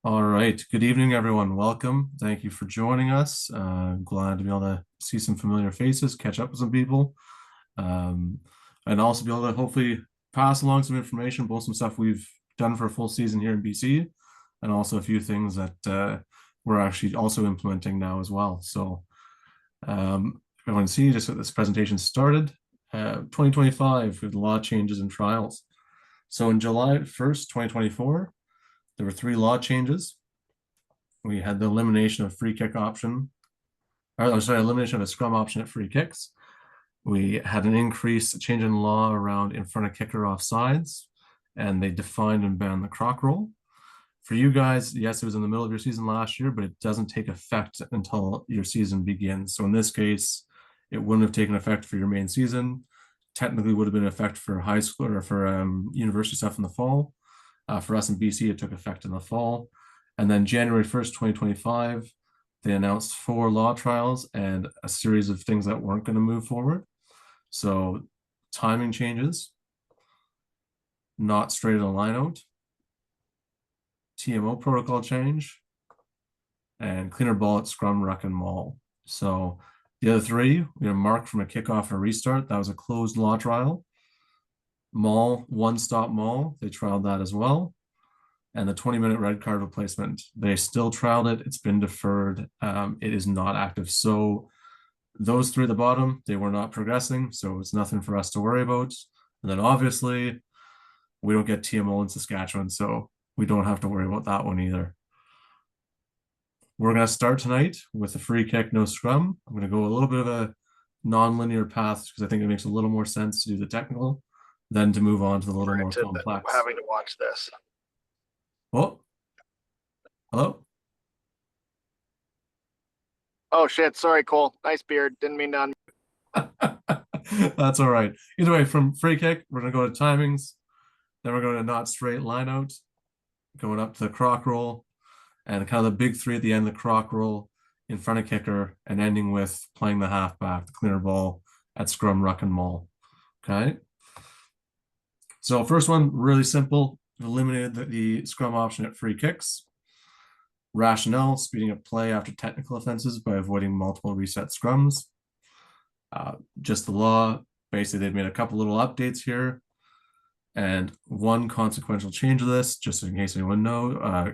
All right. Good evening, everyone. Welcome. Thank you for joining us. Glad to be able to see some familiar faces, catch up with some people, um, and also be able to hopefully pass along some information, both some stuff we've done for a full season here in BC, and also a few things that we're actually also implementing now as well. So, if everyone see, just get this presentation started. 2025 with a lot of changes and trials. So, in July 1st, 2024. There were three law changes. We had the elimination of free kick option, elimination of a scrum option at free kicks. We had an increase, a change in law around in front of kicker offsides, and they defined and banned the croc roll. For you guys, yes, it was in the middle of your season last year, but it doesn't take effect until your season begins. So in this case, it wouldn't have taken effect for your main season. Technically, would have been in effect for high school or for university stuff in the fall. For us in BC, it took effect in the fall. And then January 1st, 2025, they announced 4 law trials and a series of things that weren't going to move forward. So timing changes, not straight in a line out, TMO protocol change, and cleaner ball at scrum, ruck, and maul. So the other 3, we have mark from a kickoff or restart. That was a closed law trial. Maul, one-stop maul, they trialed that as well. And the 20-minute red card replacement, they still trialed it. It's been deferred. It is not active. So those 3 at the bottom, they were not progressing. So it's nothing for us to worry about. And then obviously, we don't get TMO in Saskatchewan, so we don't have to worry about that one either. We're going to start tonight with a free kick, no scrum. I'm going to go a little bit of a non-linear path because I think it makes a little more sense to do the technical than to move on to the little more complex. Having to watch this. Oh, hello. Oh shit! Sorry, Cole. Nice beard. Didn't mean to. That's all right. Either way, from free kick, we're gonna go to timings. Then we're going to not straight line out, going up to the croc roll, and kind of the big 3 at the end: the croc roll, in front of kicker, and ending with playing the halfback, the cleaner ball at scrum, ruck, and maul. Okay. So first one, really simple. Eliminated the scrum option at free kicks. Rationale, speeding up play after technical offenses by avoiding multiple reset scrums. Just the law. Basically, they've made a couple little updates here. And one consequential change of this, just in case anyone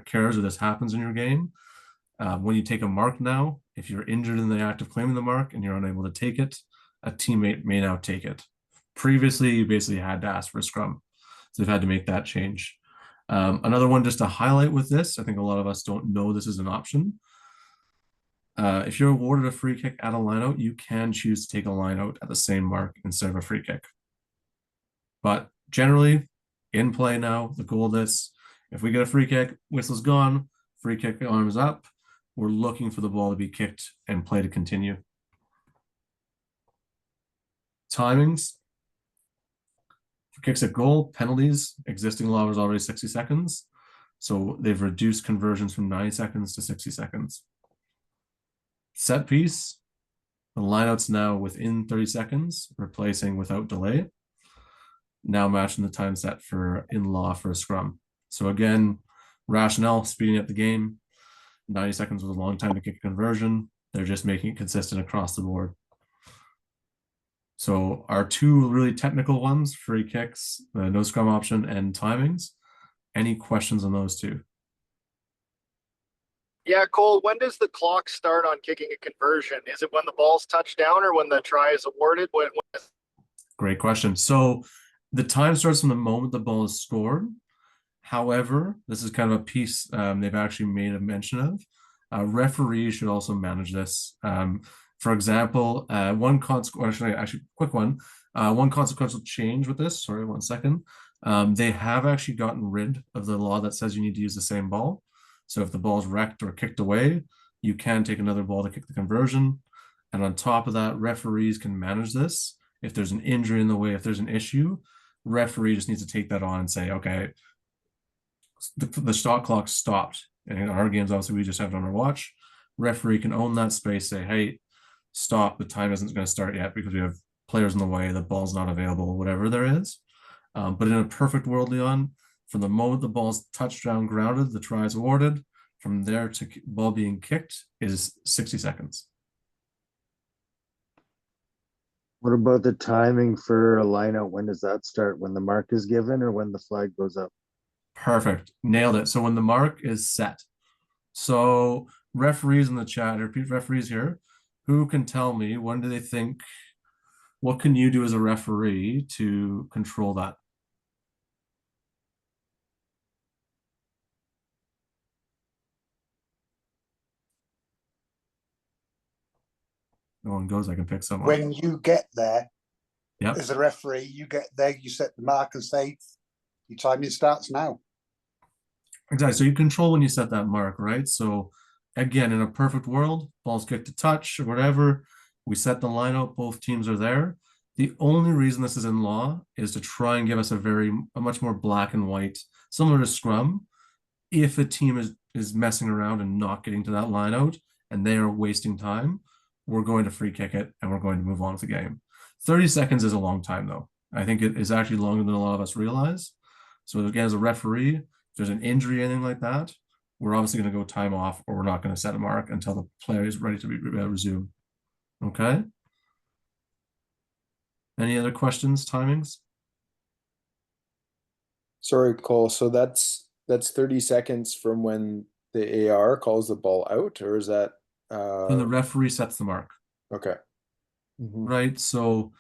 cares or this happens in your game. When you take a mark now, if you're injured in the act of claiming the mark and you're unable to take it, a teammate may now take it. Previously, you basically had to ask for a scrum. So they've had to make that change. Another one just to highlight with this, I think a lot of us don't know this is an option. If you're awarded a free kick at a lineout, you can choose to take a lineout at the same mark instead of a free kick. But generally, in play now, the goal of this, if we get a free kick, whistle's gone, free kick arms up, we're looking for the ball to be kicked and play to continue. Timings. For kicks at goal, penalties, existing law was already 60 seconds. So they've reduced conversions from 90 seconds to 60 seconds. Set piece, the lineout's now within 30 seconds, replacing without delay. Now matching the time set for in law for a scrum. So again, rationale, speeding up the game. 90 seconds was a long time to kick a conversion. They're just making it consistent across the board. So our 2 really technical ones, free kicks, the no scrum option, and timings. Any questions on those 2? Yeah, Cole, when does the clock start on kicking a conversion? Is it when the ball's touched down or when the try is awarded? Great question. So the time starts from the moment the ball is scored. However, this is kind of a piece they've actually made a mention of. Referees should also manage this. For example, one consequential change with this. Sorry, 1 second. They have actually gotten rid of the law that says you need to use the same ball. So if the ball is wrecked or kicked away, you can take another ball to kick the conversion. And on top of that, referees can manage this. If there's an injury in the way, if there's an issue, referee just needs to take that on and say, okay, the shot clock stopped. And in our games, obviously, we just have it on our watch. Referee can own that space, say, hey, stop, the time isn't going to start yet because we have players in the way, the ball's not available, whatever there is. But in a perfect world, Leon, from the moment the ball's touchdown grounded, the try is awarded, from there to ball being kicked is 60 seconds. What about the timing for a lineout? When does that start? When the mark is given or when the flag goes up? Perfect. Nailed it. So when the mark is set. So referees in the chat, repeat referees here, who can tell me when do they think, what can you do as a referee to control that? No one goes, I can pick someone. When you get there, Yep. as a referee, you get there, you set the mark and say, your timing starts now. Exactly. So you control when you set that mark, right? So again, in a perfect world, balls kicked to touch or whatever, we set the line out, both teams are there. The only reason this is in law is to try and give us a much more black and white, similar to scrum. If a team is messing around and not getting to that line out and they are wasting time, we're going to free kick it and we're going to move on with the game. 30 seconds is a long time though. I think it is actually longer than a lot of us realize. So again, as a referee, if there's an injury, anything like that, we're obviously going to go time off or we're not going to set a mark until the player is ready to be resumed. Okay. Any other questions, timings? Sorry, Cole. So that's 30 seconds from when the AR calls the ball out, or is that When the referee sets the mark. okay? Right. So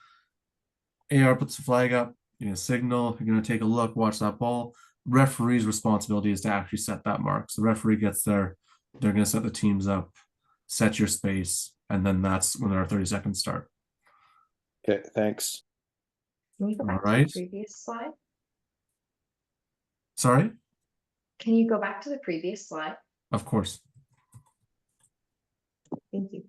AR puts the flag up, you're gonna signal, you're gonna take a look, watch that ball. Referee's responsibility is to actually set that mark. So the referee gets there, they're gonna set the teams up, set your space, and then that's when our 30 seconds start. Okay, thanks. Can you go back All to right. the previous slide? Sorry? Can you go back to the previous slide? Of course. Thank you.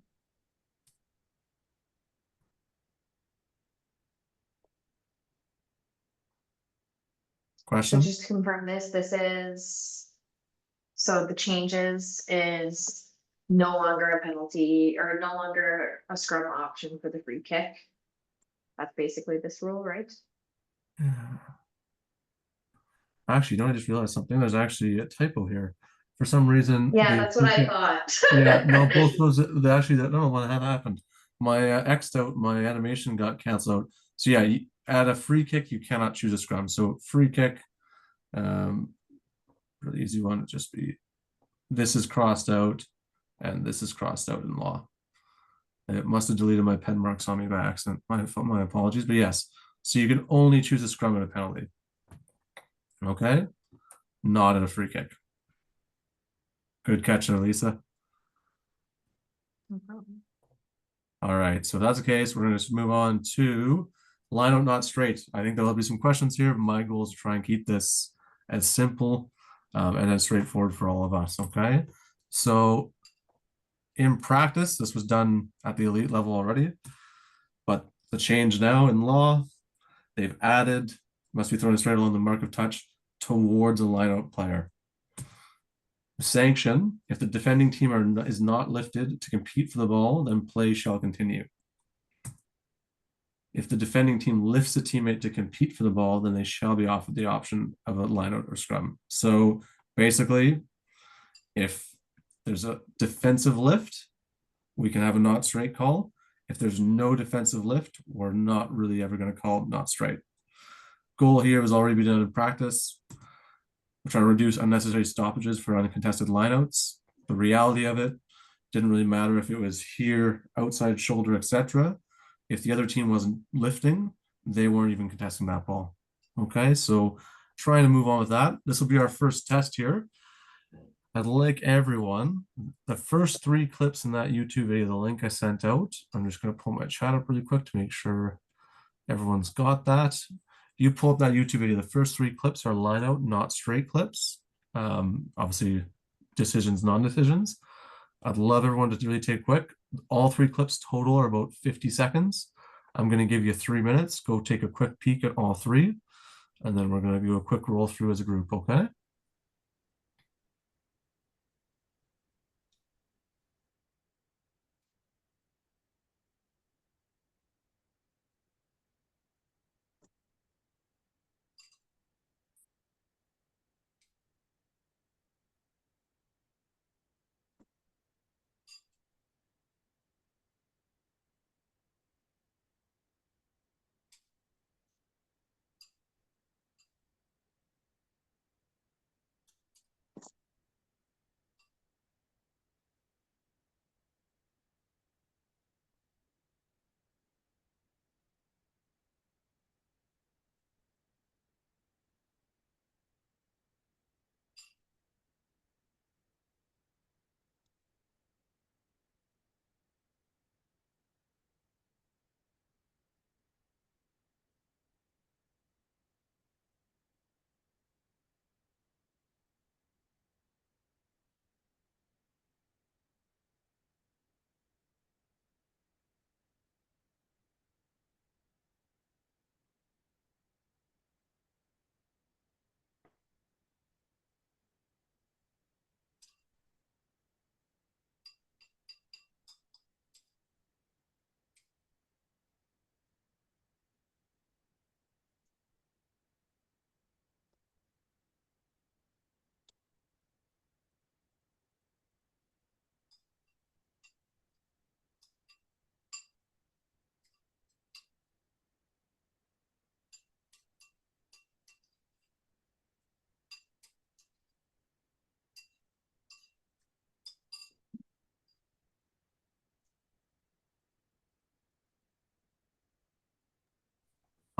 So Question? just to confirm this is, so the changes is no longer a penalty or no longer a scrum option for the free kick. That's basically this rule, right? Actually, don't I just realize something? There's actually a typo here. For some reason, Yeah, that's what I thought. yeah, no, both those they actually don't know what had happened. My X'd out, my animation got canceled out. So yeah, at a free kick, you cannot choose a scrum. So free kick, really easy one would just be this is crossed out and this is crossed out in law. And it must have deleted my pen marks on me by accident. My apologies, but yes. So you can only choose a scrum and a penalty. Okay, not at a free kick. Good catch there, Lisa. No problem. All right, so if that's the case, we're going to move on to line out not straight. I think there'll be some questions here. My goal is to try and keep this as simple and as straightforward for all of us, okay? So in practice, this was done at the elite level already, but the change now in law, they've added, must be thrown straight along the mark of touch towards a line out player. Sanction, if the defending team is not lifted to compete for the ball, then play shall continue. If the defending team lifts a teammate to compete for the ball, then they shall be offered the option of a lineout or scrum. So basically, if there's a defensive lift, we can have a not straight call. If there's no defensive lift, we're not really ever going to call it not straight. Goal here has already been done in practice. We're trying to reduce unnecessary stoppages for uncontested lineouts. The reality of it didn't really matter if it was here, outside shoulder, etc. If the other team wasn't lifting, they weren't even contesting that ball. Okay, so trying to move on with that. This will be our first test here. I'd like everyone, the first 3 clips in that YouTube video, the link I sent out, I'm just going to pull my chat up really quick to make sure everyone's got that. You pull up that YouTube video, the first 3 clips are line out, not straight clips. Obviously, decisions, non-decisions. I'd love everyone to really take quick. All 3 clips total are about 50 seconds. I'm going to give you 3 minutes. Go take a quick peek at all 3. And then we're going to do a quick roll through as a group, okay?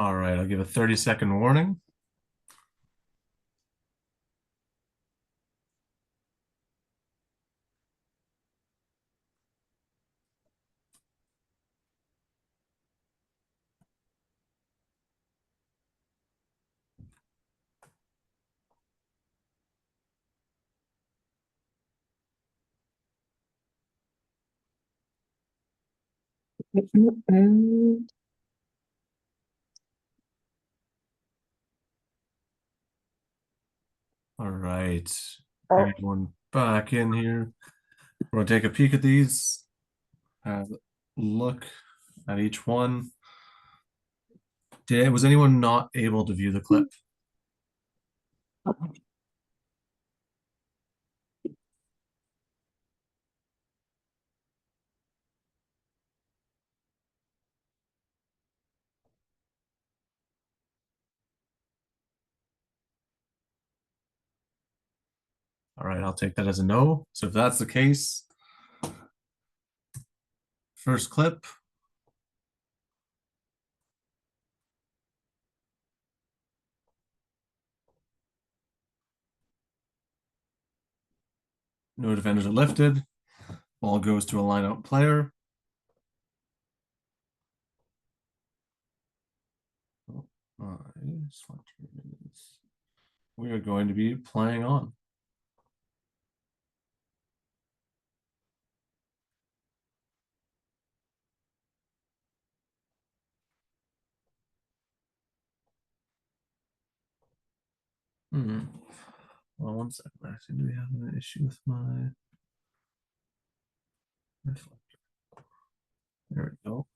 All right, I'll give a 30-second warning. All right, everyone back in here. We're gonna take a peek at these. Have a look at each one. Was anyone not able to view the clip? All right, I'll take that as a no. So if that's the case, first clip. No defenders are lifted. Ball goes to a line-out player. We are going to be playing on. Well, one second. I seem to be having an issue with my reflector. There we go.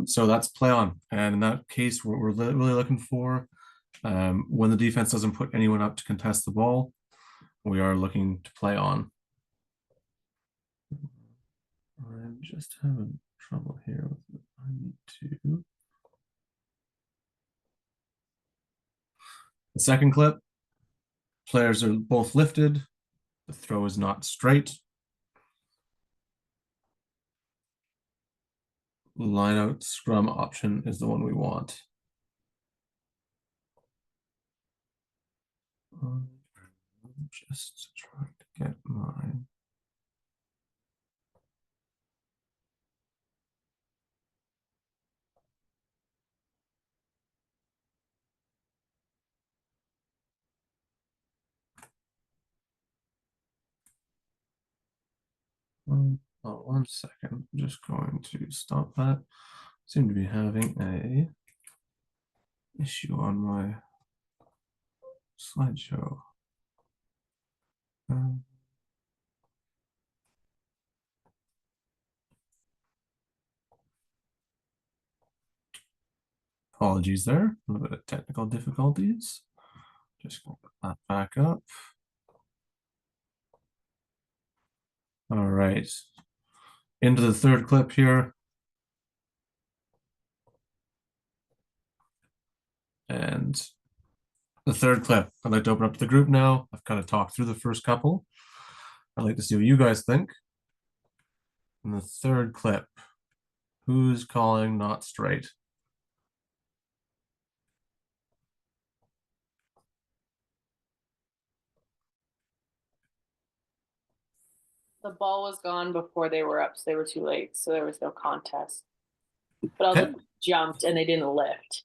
So that's play on. And in that case, what we're really looking for, when the defense doesn't put anyone up to contest the ball, we are looking to play on. I'm just having trouble here with it. I need to. The second clip, players are both lifted. The throw is not straight. Line out scrum option is the one we want. I'm just trying to get mine. Oh, 1 second. I'm just going to stop that. Seem to be having a issue on my slideshow. Apologies there. A little bit of technical difficulties. Just going to put that back up. All right. Into the third clip here. And the third clip, I'd like to open up to the group now. I've kind of talked through the first couple. I'd like to see what you guys think. In the third clip, who's calling not straight? The ball was gone before they were up, so they were too late, so there was no contest. But Okay. also jumped and they didn't lift.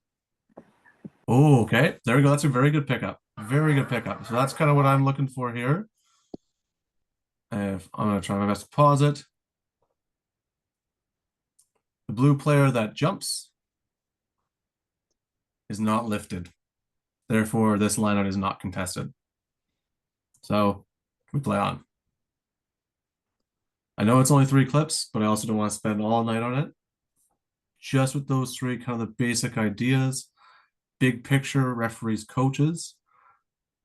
Oh, okay. There we go. That's a very good pickup. Very good pickup. So that's kind of what I'm looking for here. If I'm going to try my best to pause it. The blue player that jumps is not lifted. Therefore, this lineout is not contested. So we play on. I know it's only 3 clips, but I also don't want to spend all night on it. Just with those 3 kind of the basic ideas, big picture, referees, coaches.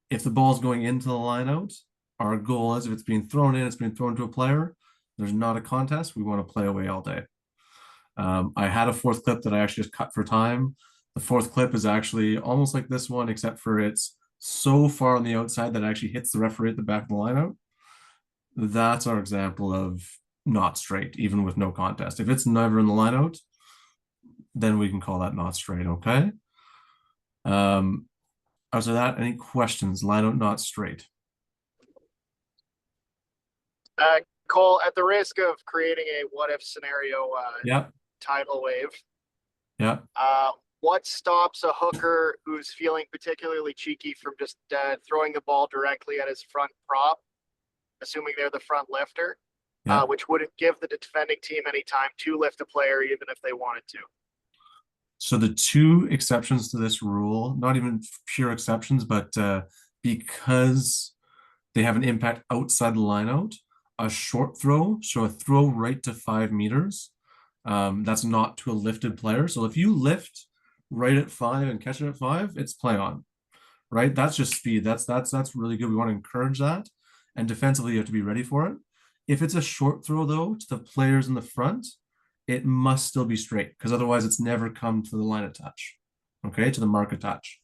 If the ball's going into the lineout, our goal is if it's being thrown in, it's being thrown to a player, there's not a contest, we want to play away all day. I had a 4th clip that I actually just cut for time. The 4th clip is actually almost like this one, except for it's so far on the outside that it actually hits the referee at the back of the lineout, that's our example of not straight, even with no contest. If it's never in the lineout, then we can call that not straight, okay? After that, any questions? Lineout not straight. Cole, at the risk of creating a what if scenario Yeah, tidal wave, yeah. what stops a hooker who's feeling particularly cheeky from just throwing the ball directly at his front prop, assuming they're the front lifter, Yeah. which wouldn't give the defending team any time to lift a player even if they wanted to? So the two exceptions to this rule, not even pure exceptions, but because they have an impact outside the lineout, a short throw, so a throw right to 5 meters, that's not to a lifted player. So if you lift right at 5 and catch it at 5, it's play on, right? That's just speed. That's really good. We want to encourage that, and defensively you have to be ready for it. If it's a short throw though to the players in the front, it must still be straight because otherwise it's never come to the line of touch, okay, to the mark of touch.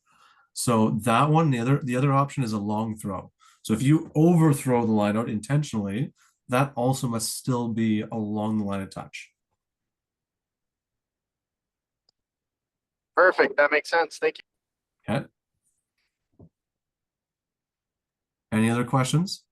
So that one, the other option is a long throw. So if you overthrow the line out intentionally, that also must still be along the line of touch. Perfect. That makes sense. Thank you. Okay. Any other questions?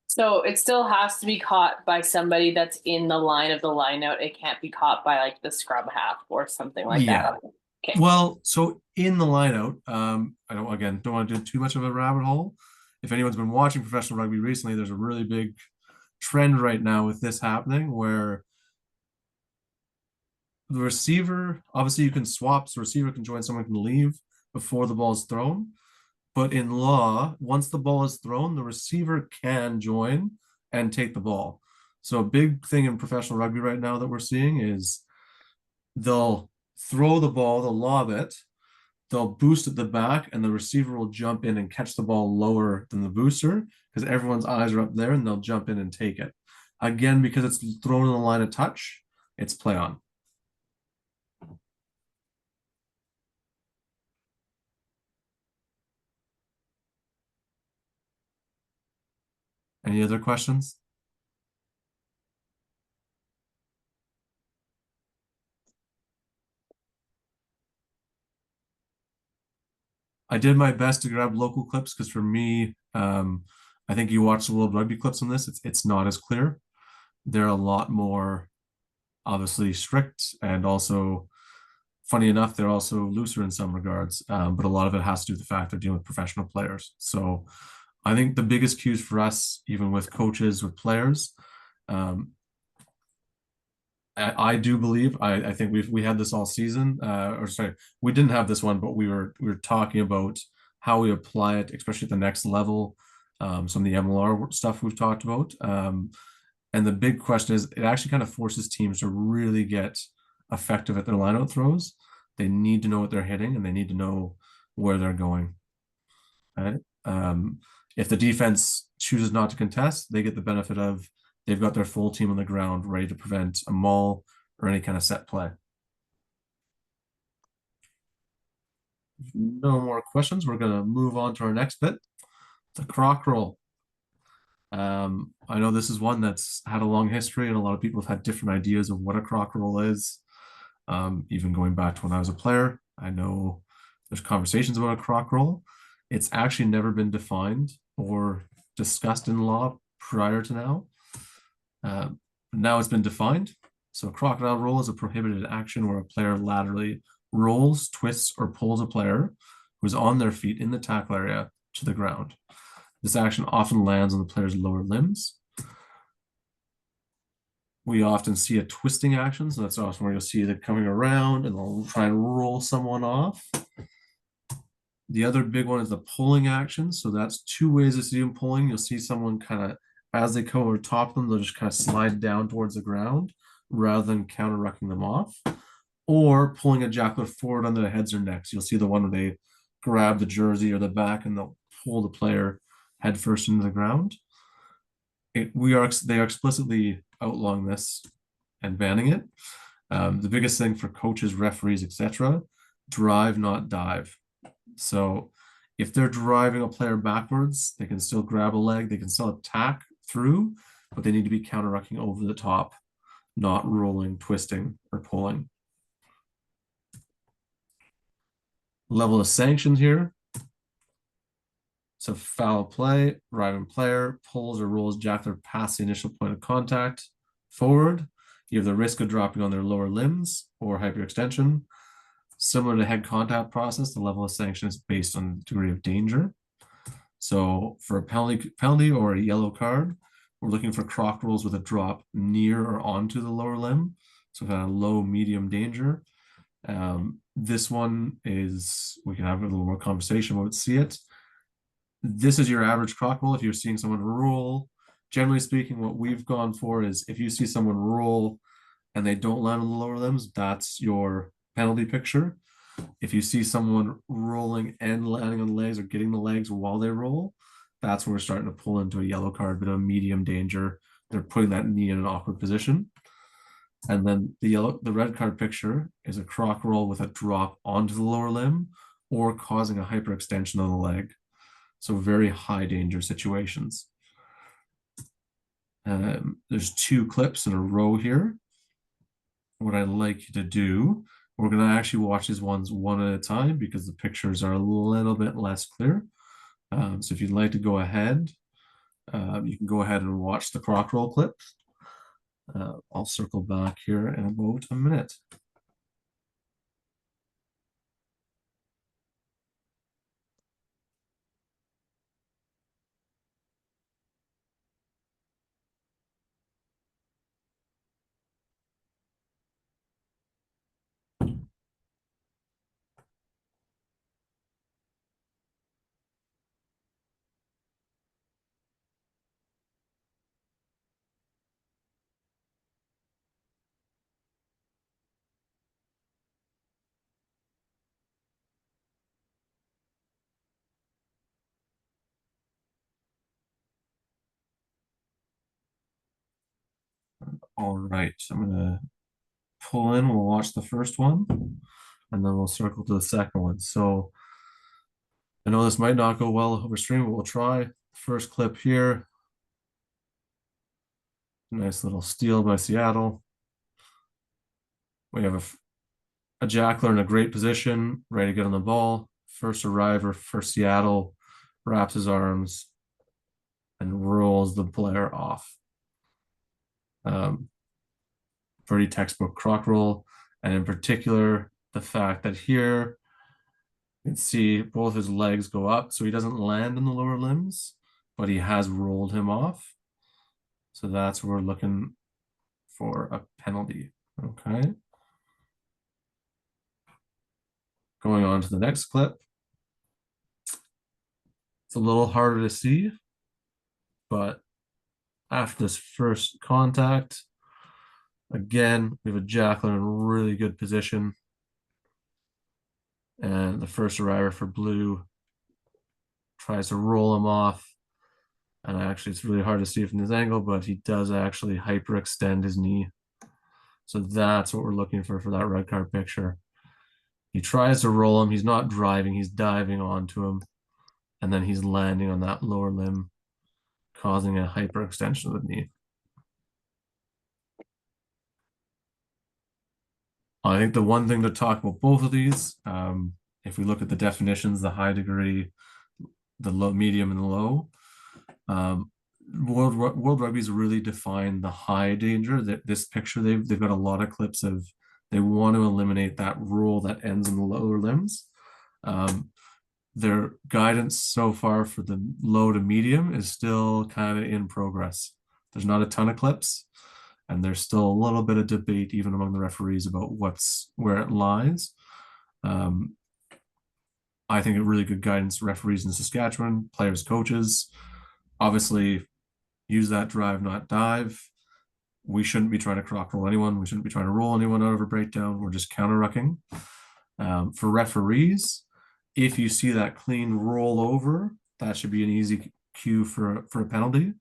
So it still has to be caught by somebody that's in the line of the line out. It can't be caught by like the scrub half or something like Yeah. that. Okay. Well, so in the line out, I don't want to do too much of a rabbit hole. If anyone's been watching professional rugby recently, there's a really big trend right now with this happening where the receiver, obviously you can swap, so receiver can join, someone can leave before the ball is thrown. But in law, once the ball is thrown, the receiver can join and take the ball. So a big thing in professional rugby right now that we're seeing is they'll throw the ball, they'll lob it, they'll boost at the back, and the receiver will jump in and catch the ball lower than the booster because everyone's eyes are up there and they'll jump in and take it. Again, because it's thrown in the line of touch, it's play on. Any other questions? I did my best to grab local clips because for me, I think you watch the World Rugby clips on this, it's not as clear. They're a lot more obviously strict, and also, funny enough, they're also looser in some regards. But a lot of it has to do with the fact they're dealing with professional players. So I think the biggest cues for us, even with coaches, with players, I do believe I think we had this all season, or sorry, we didn't have this one, but we were talking about how we apply it, especially at the next level. Some of the MLR stuff we've talked about, and the big question is, it actually kind of forces teams to really get effective at their lineout throws. They need to know what they're hitting, and they need to know where they're going. Right? If the defense chooses not to contest, they get the benefit of they've got their full team on the ground ready to prevent a maul or any kind of set play. No more questions. We're going to move on to our next bit, the croc roll. I know this is one that's had a long history, and a lot of people have had different ideas of what a croc roll is. Even going back to when I was a player, I know there's conversations about a croc roll. It's actually never been defined or discussed in law prior to now. Now it's been defined. So a crocodile roll is a prohibited action where a player laterally rolls, twists, or pulls a player who's on their feet in the tackle area to the ground. This action often lands on the player's lower limbs. We often see a twisting action, so that's often where you'll see them coming around and they'll try and roll someone off. The other big one is the pulling action. So that's two ways to see them pulling. You'll see someone kind of, as they come over top of them, they'll just kind of slide down towards the ground rather than counter-rucking them off. Or pulling a jackler forward under the heads or necks. You'll see the one where they grab the jersey or the back and they'll pull the player head first into the ground. They are explicitly outlawing this and banning it. The biggest thing for coaches, referees, etc., drive, not dive. So If they're driving a player backwards, they can still grab a leg, they can still attack through, but they need to be counter-rucking over the top, not rolling, twisting, or pulling. Level of sanctions here. So foul play, driving player pulls or rolls jackler past the initial point of contact forward. You have the risk of dropping on their lower limbs or hyperextension. Similar to head contact process, the level of sanction is based on degree of danger. So for a penalty or a yellow card, we're looking for croc rolls with a drop near or onto the lower limb. So kind of low, medium danger. This one is, we can have a little more conversation when we see it. This is your average croc roll. If you're seeing someone roll, generally speaking, what we've gone for is if you see someone roll and they don't land on the lower limbs, that's your penalty picture. If you see someone rolling and landing on the legs or getting the legs while they roll, that's when we're starting to pull into a yellow card, but a medium danger. They're putting that knee in an awkward position. And then the red card picture is a croc roll with a drop onto the lower limb or causing a hyperextension of the leg. So very high danger situations. There's 2 clips in a row here. What I'd like you to do, we're going to actually watch these ones one at a time because the pictures are a little bit less clear. So if you'd like to go ahead, you can go ahead and watch the croc roll clips. I'll circle back here in about a minute. All right, so I'm gonna pull in, we'll watch the first one, and then we'll circle to the second one. So I know this might not go well over stream, but we'll try. First clip here. Nice little steal by Seattle. We have a jackler in a great position, ready to get on the ball. First arriver for Seattle, wraps his arms and rolls the player off. Pretty textbook croc roll, and in particular, the fact that here you can see both his legs go up, so he doesn't land in the lower limbs, but he has rolled him off. So that's where we're looking for a penalty. Okay. Going on to the next clip. It's a little harder to see, but after this first contact, again, we have a jackler in really good position. And the first arriver for blue tries to roll him off. And actually, it's really hard to see from this angle, but he does actually hyperextend his knee. So that's what we're looking for that red card picture. He tries to roll him. He's not driving. He's diving onto him. And then he's landing on that lower limb, causing a hyperextension of the knee. I think the one thing to talk about both of these, if we look at the definitions, the high degree, the low, medium, and the low, World Rugby's really defined the high danger. That this picture, they've got a lot of clips of they want to eliminate that rule that ends in the lower limbs. Their guidance so far for the low to medium is still kind of in progress. There's not a ton of clips, and there's still a little bit of debate even among the referees about where it lies. I think a really good guidance referees in Saskatchewan, players, coaches, obviously use that drive, not dive. We shouldn't be trying to croc roll anyone. We shouldn't be trying to roll anyone out of a breakdown. We're just counter-rucking. For referees, if you see that clean roll over, that should be an easy cue for a penalty.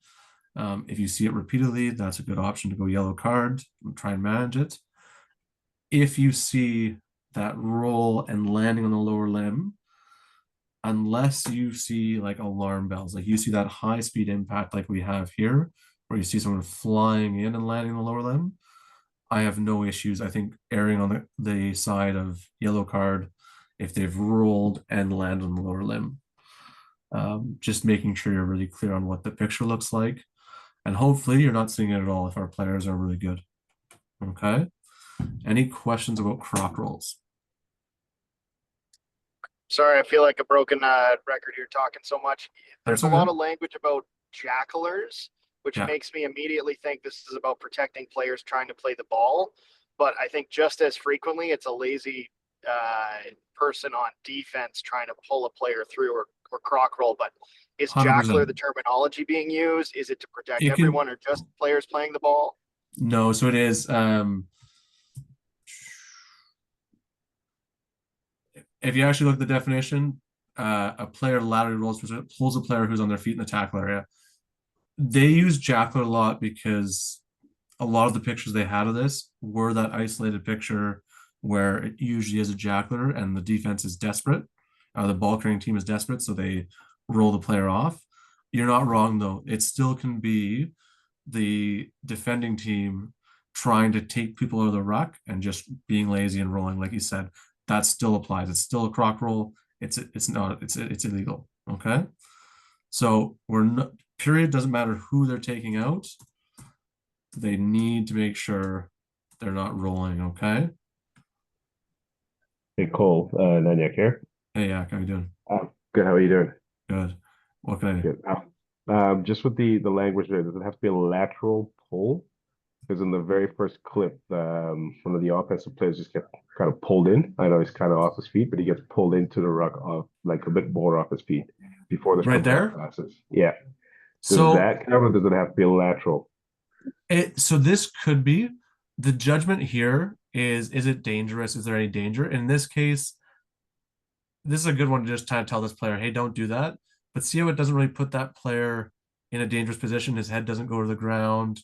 If you see it repeatedly, that's a good option to go yellow card and try and manage it. If you see that roll and landing on the lower limb, unless you see like alarm bells, like you see that high speed impact like we have here, where you see someone flying in and landing on the lower limb, I have no issues. I think erring on the side of yellow card if they've rolled and landed on the lower limb. Just making sure you're really clear on what the picture looks like. And hopefully you're not seeing it at all if our players are really good. Okay. Any questions about croc rolls? Sorry, I feel like a broken record here talking so much. There's That's a lot okay. of language about jackalers, which Yeah. makes me immediately think this is about protecting players trying to play the ball. But I think just as frequently, it's a lazy person on defense trying to pull a player through or croc roll. But is 100%. jackler the terminology being used? Is it to protect It can- everyone or just players playing the ball? No, so it is. If you actually look at the definition, a player laterally rolls, pulls a player who's on their feet in the tackle area. They use jackler a lot because a lot of the pictures they had of this were that isolated picture where it usually is a jackler and the defense is desperate. The ball carrying team is desperate, so they roll the player off. You're not wrong though. It still can be the defending team trying to take people out of the ruck and just being lazy and rolling, like you said. That still applies. It's still a croc roll. It's illegal. Okay. So we're not, period, doesn't matter who they're taking out. They need to make sure they're not rolling. Okay. Hey Cole, Nanyek here. Hey, yeah, how you doing? Good. How are you doing? Good. What can I do? Good. Just with the language there, does it have to be a lateral pull? Because in the very first clip, one of the offensive players just kept kind of pulled in. I know he's kind of off his feet, but he gets pulled into the ruck off like a bit more off his feet before the Right scrum there? passes. Yeah. Does So that count, or does it have to be a lateral? so this could be the judgment here is it dangerous? Is there any danger? In this case, this is a good one to just kind of tell this player, hey, don't do that. But see how it doesn't really put that player in a dangerous position. His head doesn't go to the ground.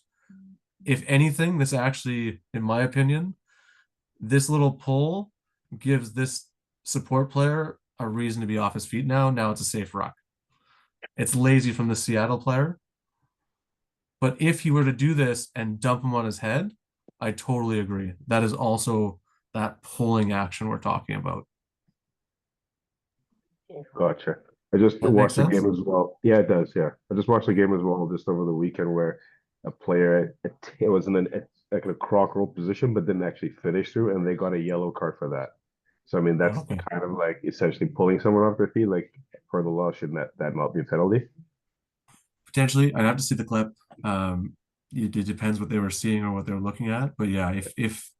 If anything, this actually, in my opinion, this little pull gives this support player a reason to be off his feet now. Now it's a safe ruck. It's lazy from the Seattle player. But if he were to do this and dump him on his head, I totally agree. That is also that pulling action we're talking about. Gotcha. I just That makes watched the sense? game as well. Yeah, it does. Yeah, I just watched the game as well just over the weekend where a player it was in like a croc roll position, but didn't actually finish through, and they got a yellow card for that. So I mean, that's Okay. kind of like essentially pulling someone off their feet. Like for the law, shouldn't that not be a penalty? Potentially, I'd have to see the clip. It depends what they were seeing or what they were looking at. But yeah, if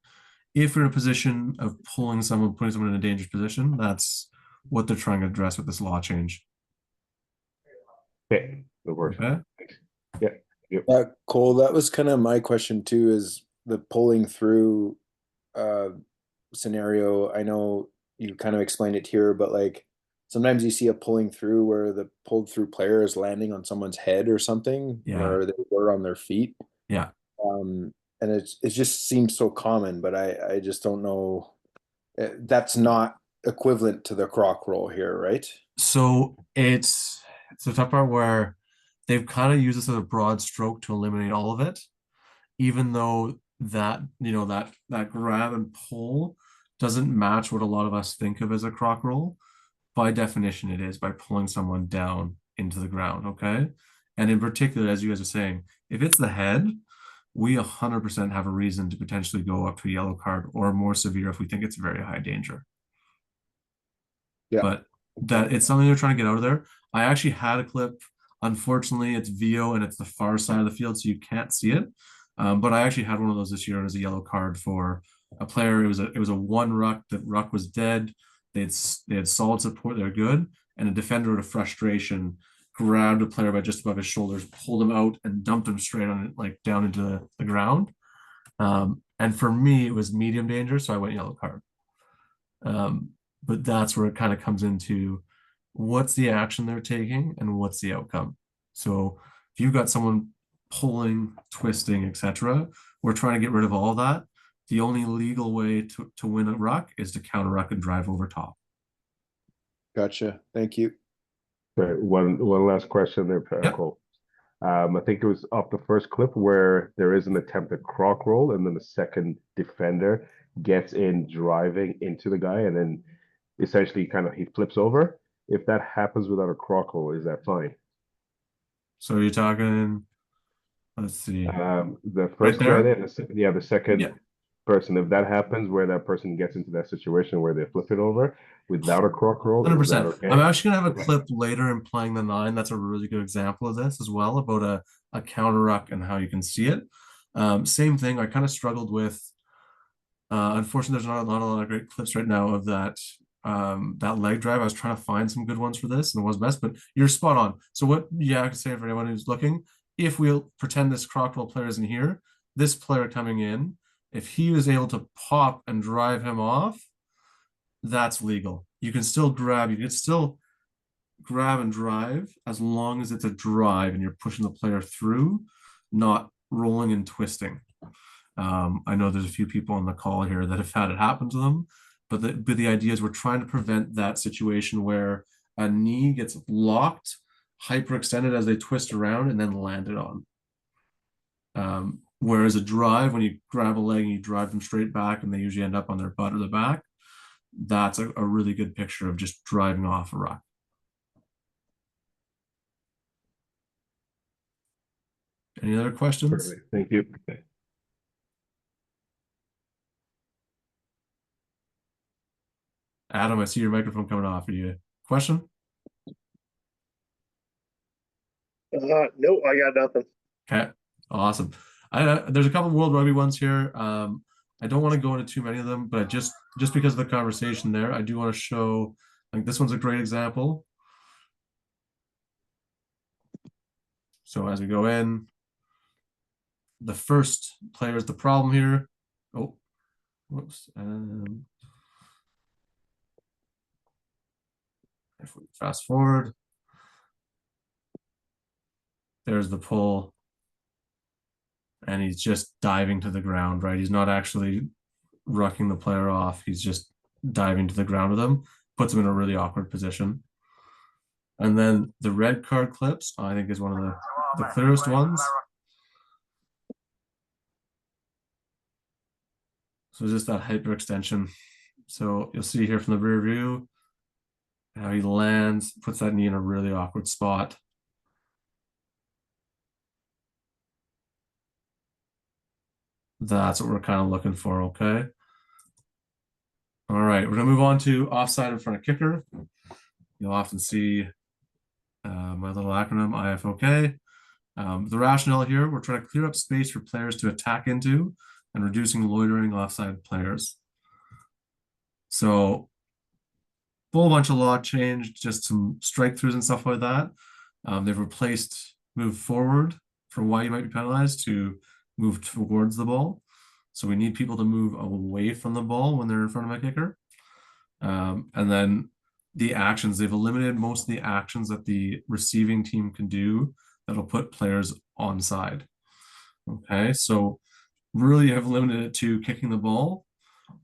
you're in a position of pulling someone, putting someone in a dangerous position, that's what they're trying to address with this law change. Okay, that works. Okay. Yeah. Cole, that was kind of my question too, is the pulling through scenario. I know you kind of explained it here, but like sometimes you see a pulling through where the pulled through player is landing on someone's head or something, Yeah. where they were on their feet. Yeah. And it just seems so common, but I just don't know. That's not equivalent to the croc roll here, right? So it's the tough part where they've kind of used this as a broad stroke to eliminate all of it, even though that that grab and pull doesn't match what a lot of us think of as a croc roll. By definition, it is by pulling someone down into the ground. Okay. And in particular, as you guys are saying, if it's the head, we 100% have a reason to potentially go up to a yellow card or more severe if we think it's very high danger. Yeah. But that it's something they're trying to get out of there. I actually had a clip. Unfortunately, it's VO and it's the far side of the field, so you can't see it. But I actually had one of those this year as a yellow card for a player. It was a one ruck. The ruck was dead. They had solid support. They're good. And a defender out of frustration grabbed a player by just above his shoulders, pulled him out, and dumped him straight on it, like down into the ground. And for me, it was medium danger, so I went yellow card. But that's where it kind of comes into what's the action they're taking and what's the outcome. So if you've got someone pulling, twisting, etc., we're trying to get rid of all of that. The only legal way to win a ruck is to counter ruck and drive over top. Gotcha. Thank you. Sorry, one last question there, Yep. Cole. I think it was off the first clip where there is an attempted croc roll, and then the second defender gets in driving into the guy, and then essentially he flips over. If that happens without a croc roll, is that fine? So you're talking, let's see, The right first guy there? there, the second Yeah. person, if that happens where that person gets into that situation where they flip it over without a croc roll, is that 100%. okay? I'm actually gonna have a clip later in playing the 9. That's a really good example of this as well, about a counter ruck and how you can see it. Same thing. I kind of struggled with. Unfortunately, there's not a lot of great clips right now of that leg drive. I was trying to find some good ones for this, and it was best. But you're spot on. So what? Yeah, I can say for anyone who's looking, if we'll pretend this croc roll player is in here, this player coming in, if he was able to pop and drive him off, that's legal. You can still grab. You can still grab and drive as long as it's a drive and you're pushing the player through, not rolling and twisting. I know there's a few people on the call here that have had it happen to them, but the idea is we're trying to prevent that situation where a knee gets locked, hyperextended as they twist around, and then landed on. Whereas a drive, when you grab a leg and you drive them straight back and they usually end up on their butt or the back, that's a really good picture of just driving off a ruck. Any other questions? Perfect. Thank you. Adam, I see your microphone coming off. Are you question? No, I got nothing. Okay, awesome. There's a couple World Rugby ones here. I don't want to go into too many of them, but just because of the conversation there, I do want to show. Like this one's a great example. So as we go in, the first player is the problem here. Oh, whoops. If we fast forward, there's the pull. And he's just diving to the ground, right? He's not actually rucking the player off. He's just diving to the ground with him, puts him in a really awkward position. And then the red card clips, I think, is one of the clearest ones. So just that hyperextension. So you'll see here from the rear view how he lands, puts that knee in a really awkward spot. That's what we're kind of looking for, okay? All right, we're gonna move on to offside in front of kicker. You'll often see my little acronym IFOK. The rationale here, we're trying to clear up space for players to attack into and reducing loitering offside players. So, whole bunch of law changed, just some strike throughs and stuff like that. They've replaced move forward for why you might be penalized to move towards the ball. So we need people to move away from the ball when they're in front of a kicker. And then the actions, they've eliminated most of the actions that the receiving team can do that'll put players onside. Okay, so really have limited it to kicking the ball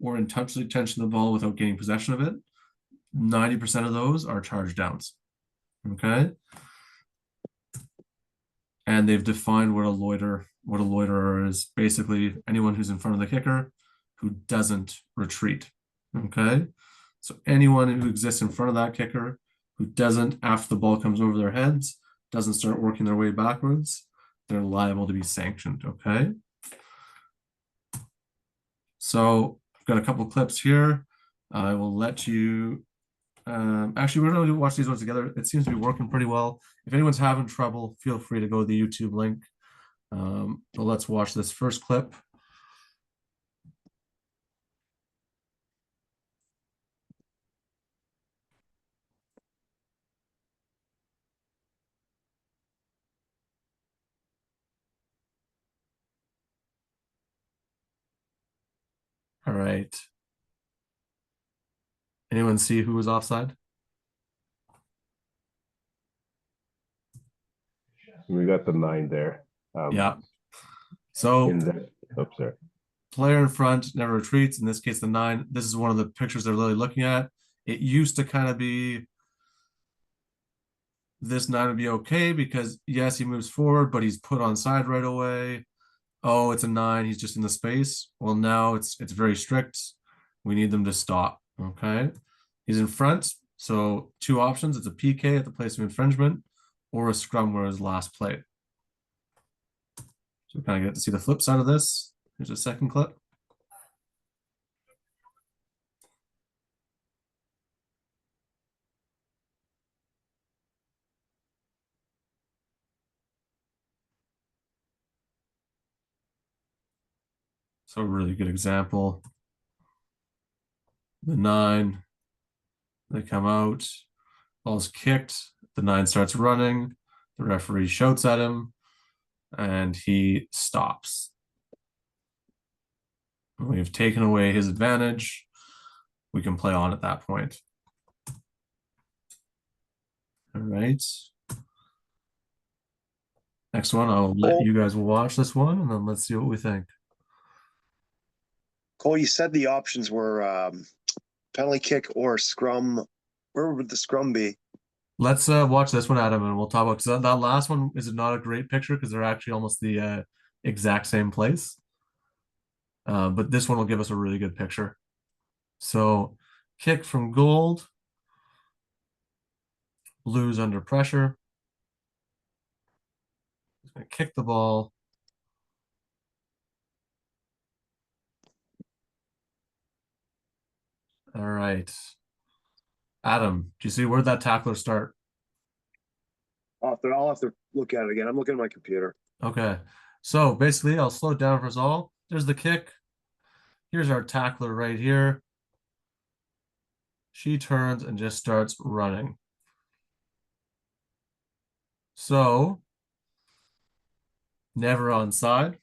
or intentionally tension the ball without getting possession of it. 90% of those are charge downs. Okay. And they've defined what a loiterer is. Basically anyone who's in front of the kicker who doesn't retreat. Okay. So anyone who exists in front of that kicker who doesn't, after the ball comes over their heads, doesn't start working their way backwards, they're liable to be sanctioned. Okay. So I've got a couple clips here. I will let you actually, we're going to watch these ones together. It seems to be working pretty well. If anyone's having trouble, feel free to go to the YouTube link. But let's watch this first clip. All right. Anyone see who was offside? We got the 9 there. Yeah. So oops, sorry. Player in front never retreats. In this case, the 9. This is one of the pictures they're really looking at. It used to kind of be this 9 would be okay because yes, he moves forward, but he's put on side right away. Oh, it's a 9, he's just in the space. Well, now it's very strict. We need them to stop. Okay. He's in front. So 2 options. It's a PK at the place of infringement or a scrum where his last played. So we kind of get to see the flip side of this. Here's a second clip. So a really good example. The 9, they come out, ball's kicked, the 9 starts running, the referee shouts at him, and he stops. We've taken away his advantage. We can play on at that point. All right. Next one, I'll let you guys watch this one, and then let's see what we think. Cole, you said the options were penalty kick or scrum. Where would the scrum be? Let's watch this one, Adam, and we'll talk about, because that last one is not a great picture because they're actually almost the exact same place. But this one will give us a really good picture. So kick from gold, blues under pressure. He's going to kick the ball. All right. Adam, do you see where'd that tackler start? I'll have to look at it again. I'm looking at my computer. Okay. So basically, I'll slow it down for us all. There's the kick. Here's our tackler right here. She turns and just starts running. So, never onside.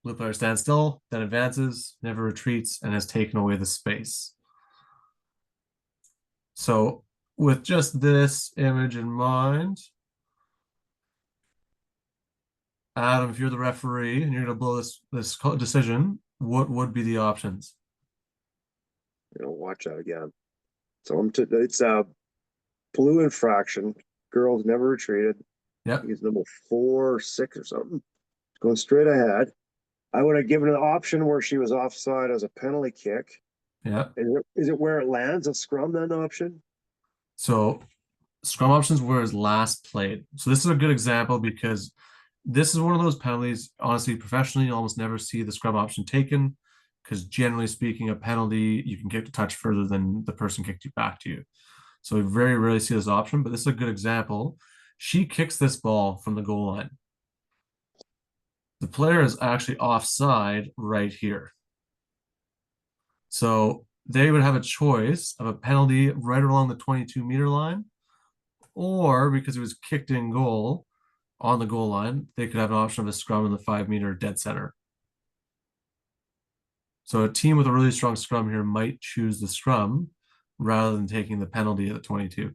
Blue player stands still, then advances, never retreats, and has taken away the space. So, with just this image in mind, Adam, if you're the referee and you're going to blow this decision, what would be the options? Watch that again. So it's a blue infraction. Girls never retreated. Yep. He's number 4 or 6 or something. Going straight ahead. I would have given an option where she was offside as a penalty kick. Yeah. Is it where it lands a scrum then option? So scrum options were his last played. So this is a good example because this is one of those penalties, honestly, professionally, you almost never see the scrum option taken because generally speaking, a penalty, you can kick the touch further than the person kicked you back to you. So we very rarely see this option, but this is a good example. She kicks this ball from the goal line. The player is actually offside right here. So they would have a choice of a penalty right along the 22-meter line, or because it was kicked in goal on the goal line, they could have an option of a scrum in the 5-meter dead center. So a team with a really strong scrum here might choose the scrum rather than taking the penalty at the 22.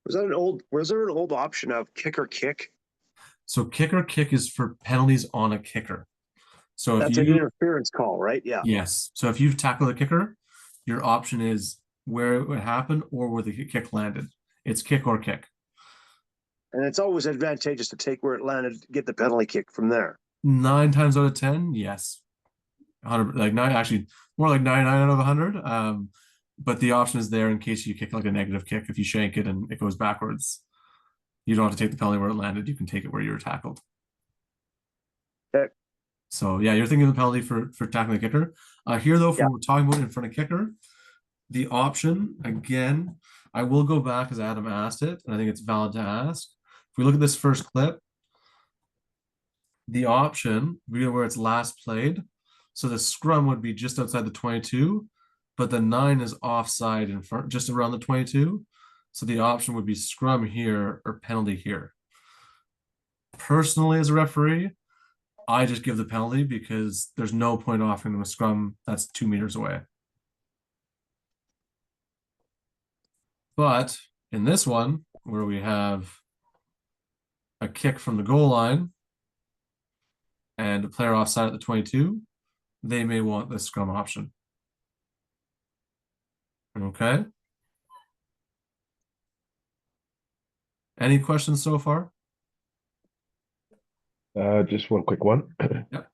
Was there an old option of kick or kick? So kick or kick is for penalties on a kicker. So That's an interference call, right? Yeah. Yes. So if you tackle the kicker, your option is where it would happen or where the kick landed. It's kick or kick. And it's always advantageous to take where it landed, get the penalty kick from there. 9 times out of 10, yes. 100, like 9, actually more like 99 out of 100. But the option is there in case you kick like a negative kick. If you shank it and it goes backwards, you don't have to take the penalty where it landed. You can take it where you were tackled. Okay. So yeah, you're thinking of the penalty for tackling the kicker. Here though, for what we're talking about in front of kicker, the option again, I will go back as Adam asked it, and I think it's valid to ask. If we look at this first clip, the option where it's last played, so the scrum would be just outside the 22, but the 9 is offside in front, just around the 22. So the option would be scrum here or penalty here. Personally, as a referee, I just give the penalty because there's no point offering them a scrum that's 2 meters away. But in this one, where we have a kick from the goal line and a player offside at the 22, they may want the scrum option. Okay. Any questions so far? Just one quick one. Yep.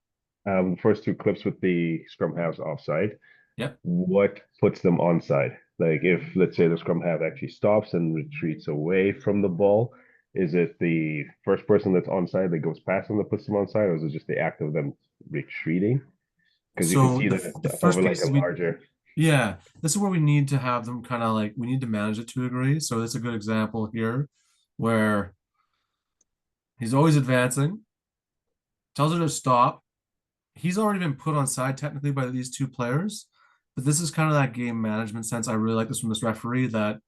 First two clips with the scrum halves offside. Yep. What puts them onside? Like if let's say the scrum half actually stops and retreats away from the ball, is it the first person that's onside that goes past them that puts them onside, or is it just the act of them retreating? Because you can So see the, that the it's first over like piece a is we, larger. yeah, this is where we need to have them kind of like, we need to manage it to a degree. So it's a good example here where he's always advancing, tells her to stop. He's already been put on side technically by these two players, but this is kind of that game management sense. I really like this from this referee that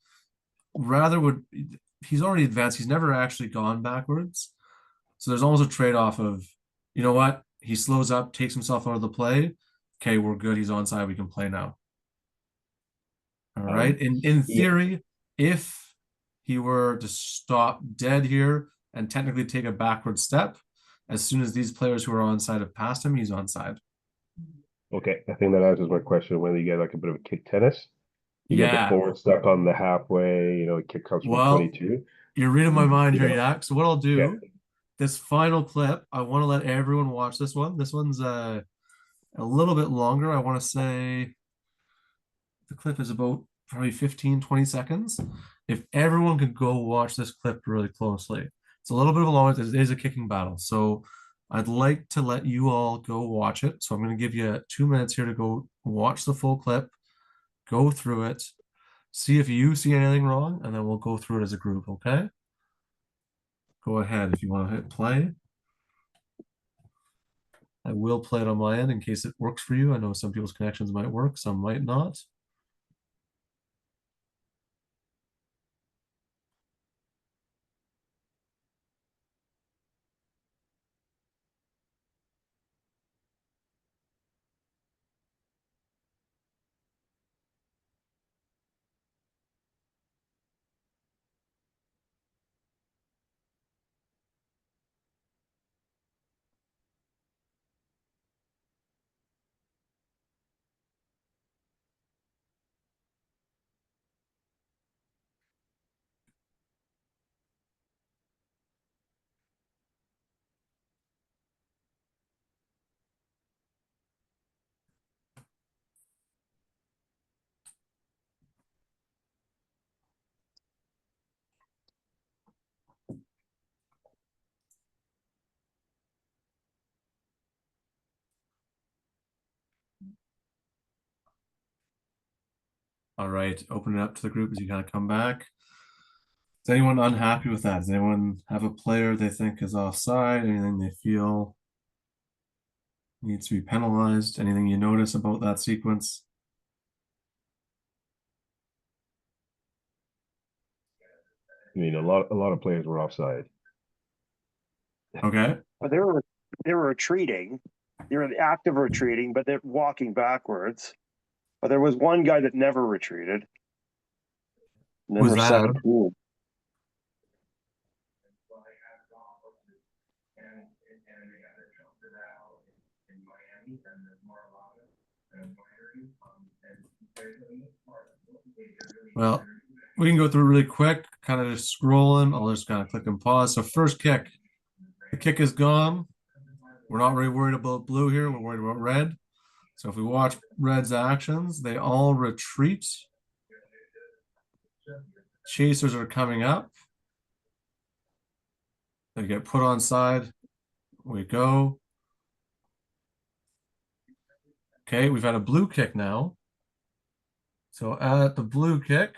rather would, he's already advanced. He's never actually gone backwards. So there's almost a trade-off of, you know what? He slows up, takes himself out of the play. Okay, we're good. He's onside. We can play now. All right. In Yeah. theory, if he were to stop dead here and technically take a backward step, as soon as these players who are onside have passed him, he's onside. Okay, I think that answers my question. Whether you get like a bit of a kick tennis, you get the Yeah. forward stuck on the halfway, kick comes from Well, 22. you're reading my mind You here, know, Yak. So what I'll yeah. do, this final clip, I want to let everyone watch this one. This one's a little bit longer. I want to say the clip is about probably 15, 20 seconds. If everyone could go watch this clip really closely, it's a little bit of a long, it is a kicking battle. So I'd like to let you all go watch it. So I'm going to give you 2 minutes here to go watch the full clip, go through it, see if you see anything wrong, and then we'll go through it as a group, okay? Go ahead if you want to hit play. I will play it on my end in case it works for you. I know some people's connections might work, some might not. All right, open it up to the group as you kind of come back. Is anyone unhappy with that? Does anyone have a player they think is offside? Anything they feel needs to be penalized? Anything you notice about that sequence? I mean, a lot of players were offside. Okay. But they were retreating. They were active retreating, but they're walking backwards. But there was one guy that never retreated. Who's Number that, Adam? 17. Well, we can go through really quick, kind of just scrolling. I'll just kind of click and pause. So first kick, the kick is gone. We're not really worried about blue here. We're worried about red. So if we watch red's actions, they all retreat. Chasers are coming up. They get put on side. We go. Okay, we've had a blue kick now. So at the blue kick,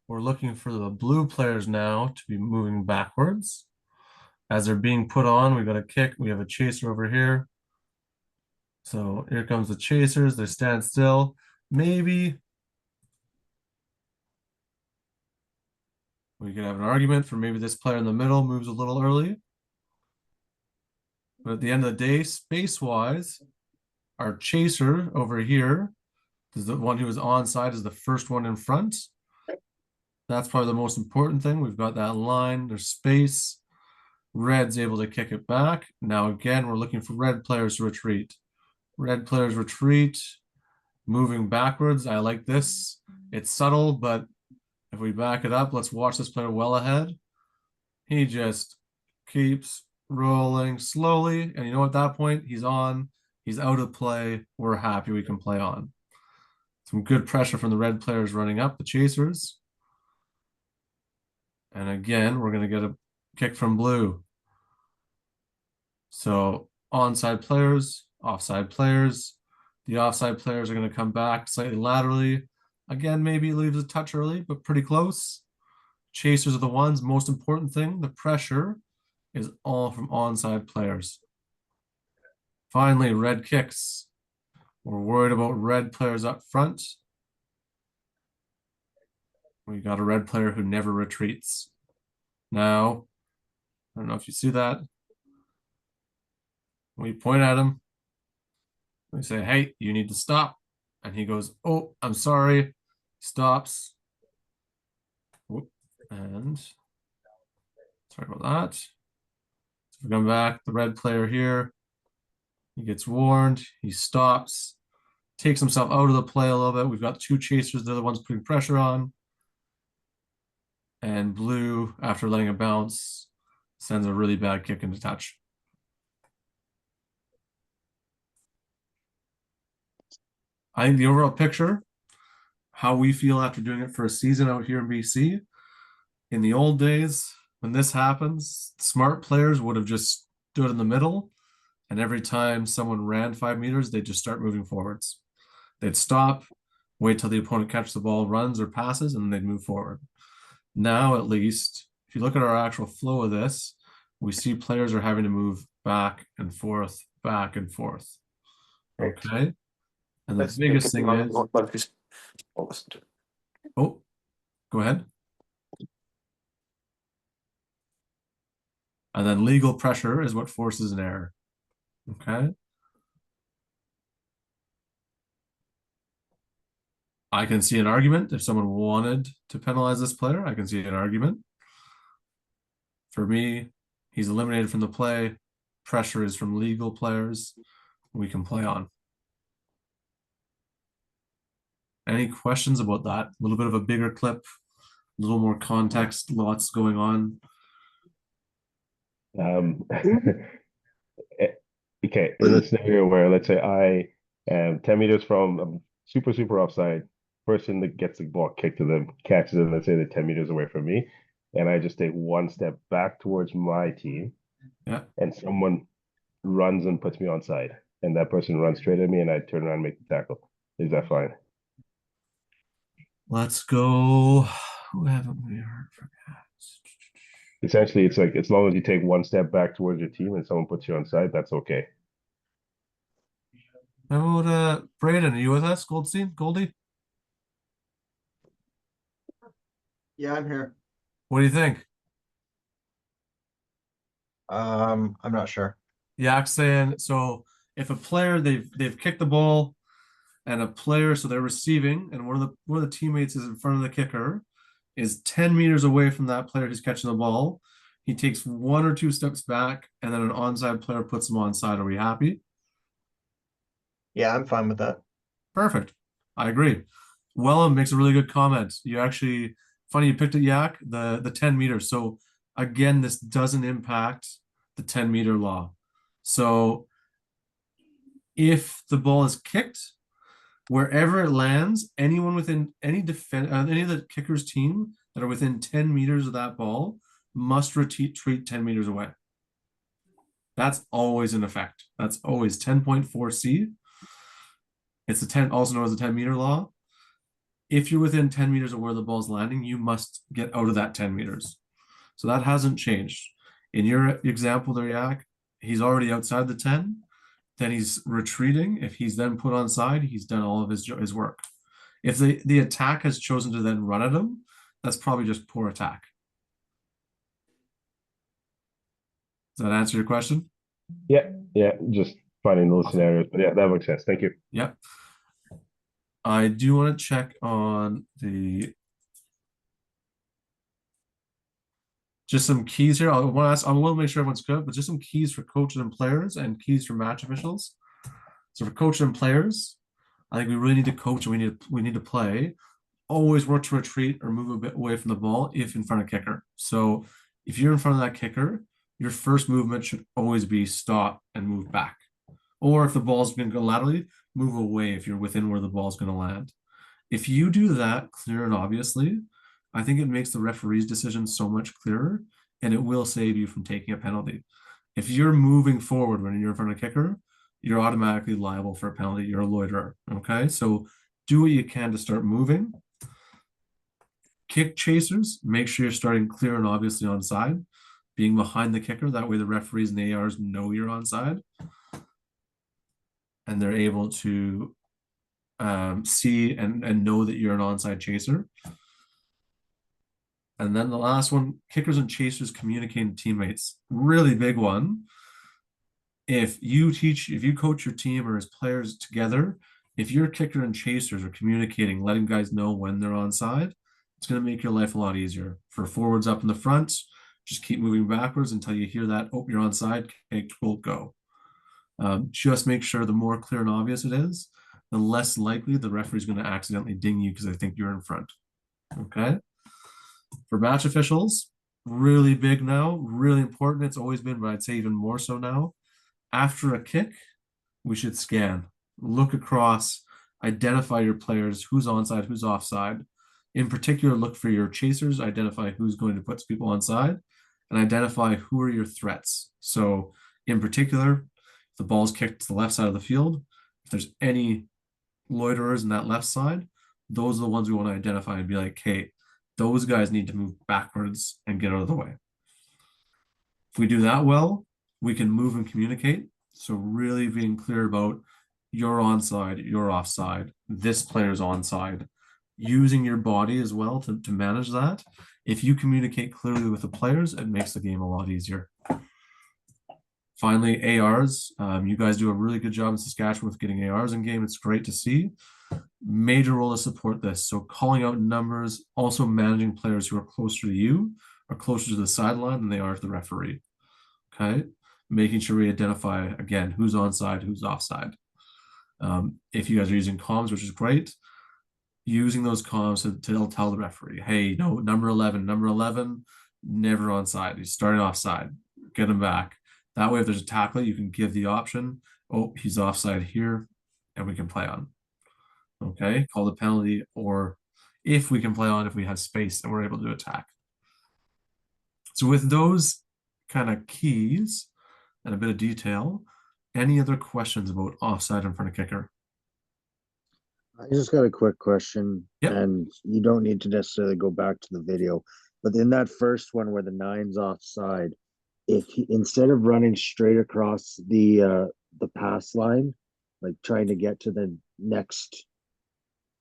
we're looking for the blue players now to be moving backwards. As they're being put on, we've got a kick. We have a chaser over here. So here comes the chasers. They stand still. Maybe we could have an argument for maybe this player in the middle moves a little early. But at the end of the day, space-wise, our chaser over here is the one who is onside, is the first one in front. That's probably the most important thing. We've got that line, there's space. Red's able to kick it back. Now again, we're looking for red players to retreat. Red players retreat. moving backwards. I like this. It's subtle, but if we back it up, let's watch this player well ahead. He just keeps rolling slowly. And you know, at that point, he's on. He's out of play. We're happy we can play on. Some good pressure from the red players running up, the chasers. And again, we're going to get a kick from blue. So onside players, offside players. The offside players are going to come back slightly laterally. Again, maybe it leaves a touch early, but pretty close. Chasers are the ones. Most important thing, the pressure is all from onside players. Finally, red kicks. We're worried about red players up front. We got a red player who never retreats. Now, I don't know if you see that. We point at him. We say, hey, you need to stop. And he goes, oh, I'm sorry. Stops. Whoop. And sorry about that. So we come back, the red player here. He gets warned. He stops. Takes himself out of the play a little bit. We've got two chasers. They're the ones putting pressure on. And blue, after letting it bounce, sends a really bad kick into touch. I think the overall picture, how we feel after doing it for a season out here in BC, in the old days, when this happens, smart players would have just stood in the middle, and every time someone ran 5 meters, they'd just start moving forwards. They'd stop, wait till the opponent catches the ball, runs or passes, and then they'd move forward. Now, at least, if you look at our actual flow of this, we see players are having to move back and forth, back and forth. Okay. And the biggest thing is, oh, go ahead. And then legal pressure is what forces an error. Okay. I can see an argument if someone wanted to penalize this player. I can see an argument. For me, he's eliminated from the play. Pressure is from legal players. We can play on. Any questions about that? A little bit of a bigger clip, a little more context, lots going on. Okay, in a scenario where, let's say I am 10 meters from a super offside, person that gets the ball kicked to them, catches it, let's say they're 10 meters away from me, and I just take one step back towards my team, Yeah. and someone runs and puts me onside, and that person runs straight at me, and I turn around and make the tackle. Is that fine? Let's go. Who haven't we heard from yet? Essentially, it's like as long as you take one step back towards your team and someone puts you onside, that's okay. How about Braden? Are you with us, Goldstein? Goldie? Yeah, I'm here. What do you think? I'm not sure. Yak's saying so. If a player they've kicked the ball, and a player, so they're receiving, and one of the teammates is in front of the kicker, is 10 meters away from that player who's catching the ball. He takes 1 or 2 steps back, and then an onside player puts him onside. Are we happy? Yeah, I'm fine with that. Perfect. I agree. Wellham makes a really good comment. You actually, funny you picked it, Yak, the 10 meters. So again, this doesn't impact the 10-meter law. So if the ball is kicked, wherever it lands, anyone within any of the kicker's team that are within 10 meters of that ball must retreat 10 meters away. That's always in effect. That's always 10.4C. It's a 10, also known as the 10-meter law. If you're within 10 meters of where the ball's landing, you must get out of that 10 meters. So that hasn't changed. In your example there, Yak, he's already outside the 10. Then he's retreating. If he's then put onside, he's done all of his work. If the attack has chosen to then run at him, that's probably just poor attack. Does that answer your question? Yeah, just finding those scenarios. But yeah, that makes sense. Thank you. Yep. I do want to check on just some keys here. I want to ask, I will make sure everyone's good, but just some keys for coaches and players and keys for match officials. So for coaches and players, I think we really need to coach and we need to play. Always work to retreat or move a bit away from the ball if in front of kicker. So if you're in front of that kicker, your first movement should always be stop and move back. Or if the ball's going to go laterally, move away if you're within where the ball's going to land. If you do that clear and obviously, I think it makes the referee's decision so much clearer, and it will save you from taking a penalty. If you're moving forward when you're in front of a kicker, you're automatically liable for a penalty. You're a loiterer. Okay, so do what you can to start moving. Kick chasers, make sure you're starting clear and obviously onside, being behind the kicker. That way the referees and the ARs know you're onside, and they're able to see and know that you're an onside chaser. And then the last one, kickers and chasers communicating to teammates. Really big one. If you coach your team or as players together, if your kicker and chasers are communicating, letting guys know when they're onside, it's going to make your life a lot easier. For forwards up in the front, just keep moving backwards until you hear that, oh, you're onside, okay, we'll go. Just make sure the more clear and obvious it is, the less likely the referee's going to accidentally ding you because they think you're in front. Okay. For match officials, really big now, really important. It's always been, but I'd say even more so now. After a kick, we should scan, look across, identify your players, who's onside, who's offside. In particular, look for your chasers, identify who's going to put people onside, and identify who are your threats. So in particular, if the ball's kicked to the left side of the field, if there's any loiterers in that left side, those are the ones we want to identify and be like, hey, those guys need to move backwards and get out of the way. If we do that well, we can move and communicate. So really being clear about you're onside, you're offside, this player's onside, using your body as well to manage that. If you communicate clearly with the players, it makes the game a lot easier. Finally, ARs. You guys do a really good job in Saskatchewan with getting ARs in game. It's great to see. Major role to support this. So calling out numbers, also managing players who are closer to you or closer to the sideline than they are to the referee. Okay. Making sure we identify, again, who's onside, who's offside. If you guys are using comms, which is great, using those comms to tell the referee, hey, no, number 11, never onside. He's starting offside. Get him back. That way, if there's a tackle, you can give the option, oh, he's offside here, and we can play on. Okay, call the penalty, or if we can play on, if we have space and we're able to attack. So with those kind of keys and a bit of detail, any other questions about offside in front of kicker? I just got a quick question, and you don't need to necessarily go back to the video, but in that first one where the 9's offside, if he, instead of running straight across the pass line, like trying to get to the next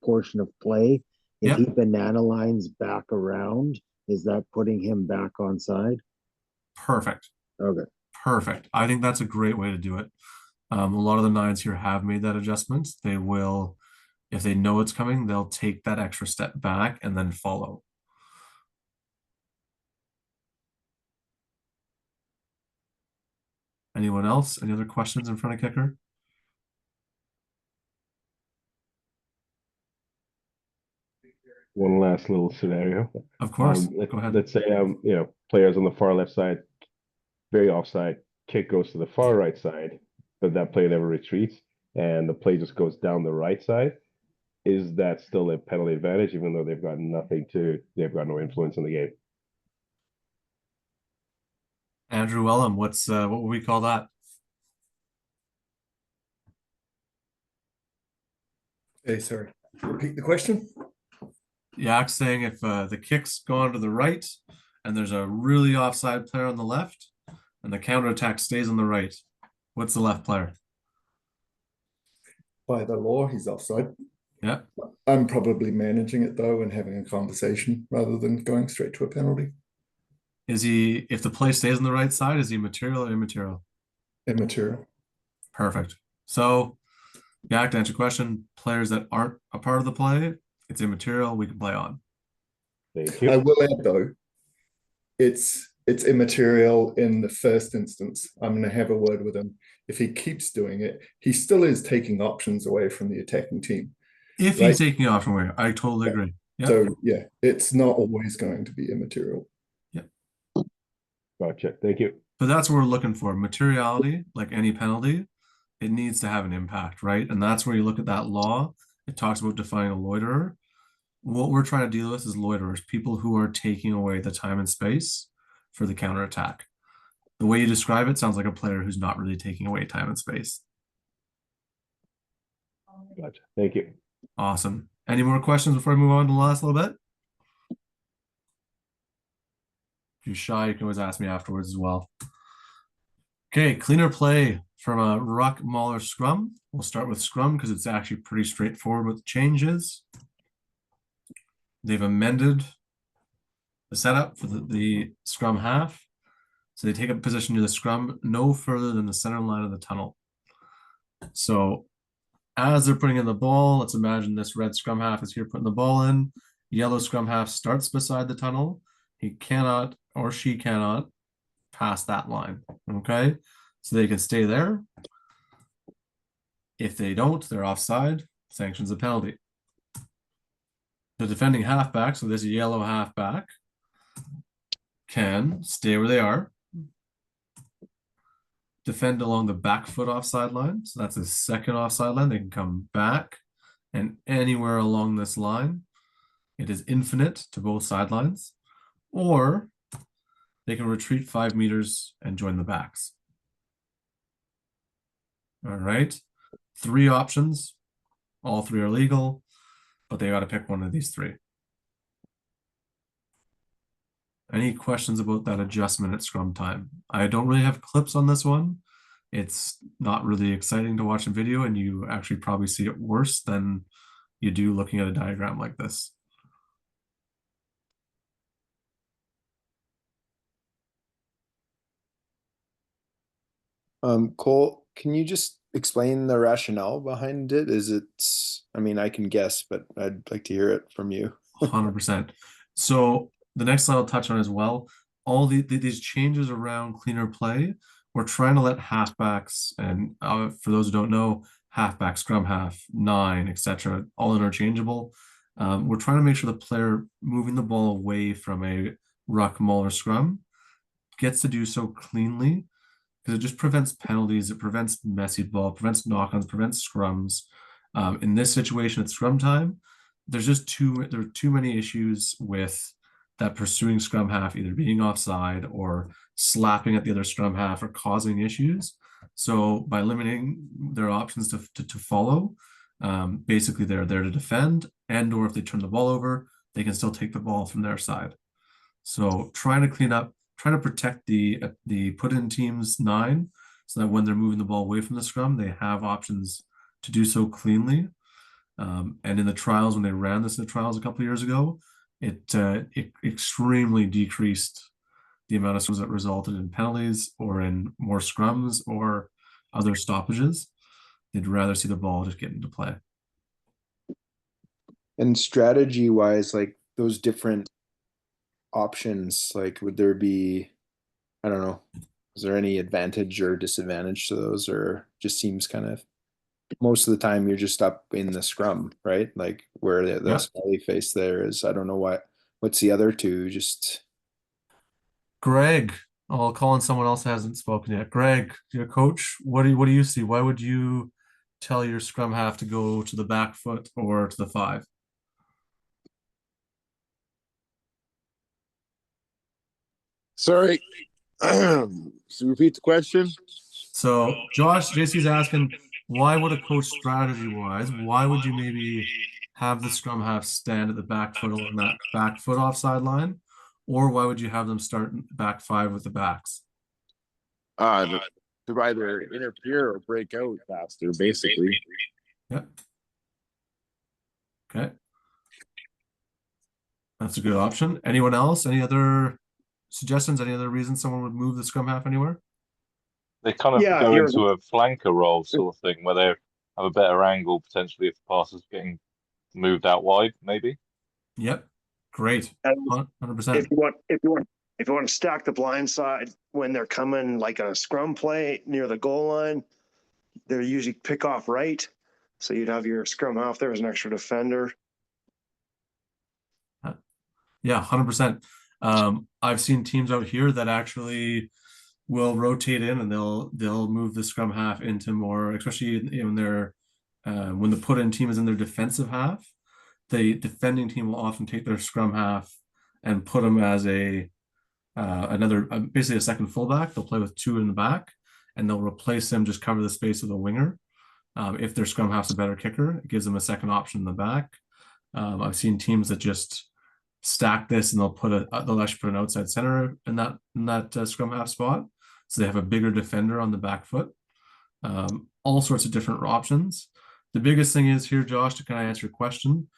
portion of play, if he banana lines back around, is that putting him back onside? Perfect. Okay. Perfect. I think that's a great way to do it. A lot of the 9s here have made that adjustment. They will, if they know it's coming, they'll take that extra step back and then follow. Anyone else? Any other questions in front of kicker? One last little scenario. Of course. Go ahead. Let's say players on the far left side, very offside, kick goes to the far right side, but that player never retreats, and the play just goes down the right side. Is that still a penalty advantage, even though they've got no influence in the game? Andrew Wellham, what would we call that? Hey, sorry. Repeat the question. Yak's saying if the kick's gone to the right and there's a really offside player on the left and the counterattack stays on the right, what's the left player? By the law, he's offside. Yeah. I'm probably managing it though and having a conversation rather than going straight to a penalty. Is he, if the play stays on the right side, is he material or immaterial? Immaterial. Perfect. So, Yak, to answer your question, players that aren't a part of the play, it's immaterial, we can play on. Thank you. I will add though, it's immaterial in the first instance. I'm going to have a word with him. if he keeps doing it, he still is taking options away from the attacking team. If Right. he's taking option away, I totally agree. Yeah. So yeah, it's not always going to be immaterial. Gotcha. Thank you. But that's what we're looking for. Materiality, like any penalty, it needs to have an impact, right? And that's where you look at that law. It talks about defining a loiterer. What we're trying to deal with is loiterers, people who are taking away the time and space for the counterattack. The way you describe it sounds like a player who's not really taking away time and space. Gotcha. Thank you. Awesome. Any more questions before I move on to the last little bit? If you're shy, you can always ask me afterwards as well. Okay, cleaner play from a ruck, mauler, scrum. We'll start with scrum because it's actually pretty straightforward with changes. They've amended the setup for the scrum half. So they take a position near the scrum no further than the center line of the tunnel. So as they're putting in the ball, let's imagine this red scrum half is here putting the ball in. Yellow scrum half starts beside the tunnel. He cannot or she cannot pass that line. Okay, so they can stay there. If they don't, they're offside. Sanctions a penalty. The defending halfback, so this yellow halfback, can stay where they are. Defend along the back foot offside line. So that's a second offside line. They can come back and anywhere along this line. It is infinite to both sidelines. Or they can retreat 5 meters and join the backs. All right. 3 options. All 3 are legal, but they got to pick one of these 3. Any questions about that adjustment at scrum time? I don't really have clips on this one. It's not really exciting to watch a video, and you actually probably see it worse than you do looking at a diagram like this. Cole, can you just explain the rationale behind it? Is it, I mean, I can guess, but I'd like to hear it from you. 100%. So the next slide I'll touch on as well. All these changes around cleaner play, we're trying to let halfbacks, and for those who don't know, halfback, scrum half, 9, etc., all interchangeable. We're trying to make sure the player moving the ball away from a ruck, maul, or scrum gets to do so cleanly, because it just prevents penalties, it prevents messy ball, prevents knock-ons, prevents scrums. In this situation at scrum time, there are too many issues with that pursuing scrum half either being offside or slapping at the other scrum half or causing issues. So by limiting their options to follow, basically they're there to defend, and or if they turn the ball over, they can still take the ball from their side. So trying to clean up, trying to protect the put in teams 9, so that when they're moving the ball away from the scrum, they have options to do so cleanly. And in the trials, when they ran this in the trials a couple of years ago, it extremely decreased the amount of scrums that resulted in penalties or in more scrums or other stoppages. They'd rather see the ball just get into play. And strategy wise, like those different options, like would there be, I don't know, is there any advantage or disadvantage to those, or just seems kind of most of the time you're just up in the scrum, right? Like where the smiley face there is. I don't know what's the other two. Just Greg, I'll call on someone else who hasn't spoken yet. Greg, your coach, what do you see? Why would you tell your scrum half to go to the back foot or to the 5? Sorry. So repeat the question. So Josh, JC's asking, why would a coach strategy wise, why would you maybe have the scrum half stand at the back foot along that back foot offside line? Or why would you have them start back 5 with the backs? To either interfere or break out faster, basically. Yep. Okay. That's a good option. Anyone else? Any other suggestions? Any other reasons someone would move the scrum half anywhere? They kind of go into a flanker role sort of thing where they have a better angle potentially if the pass is getting moved out wide, maybe. Yep. Great. 100%. If you want if you want to stack the blind side when they're coming like on a scrum play near the goal line, they're usually pick off right. So you'd have your scrum half there as an extra defender. Yeah, 100%. I've seen teams out here that actually will rotate in and they'll move the scrum half into more, especially in their when the put in team is in their defensive half. The defending team will often take their scrum half and put them as a another basically a second fullback. They'll play with two in the back and they'll replace them, just cover the space with a winger. If their scrum half's a better kicker, it gives them a second option in the back. I've seen teams that just stack this and they'll actually put an outside center in that scrum half spot, so they have a bigger defender on the back foot. All sorts of different options. The biggest thing is here, Josh, to kind of answer your question,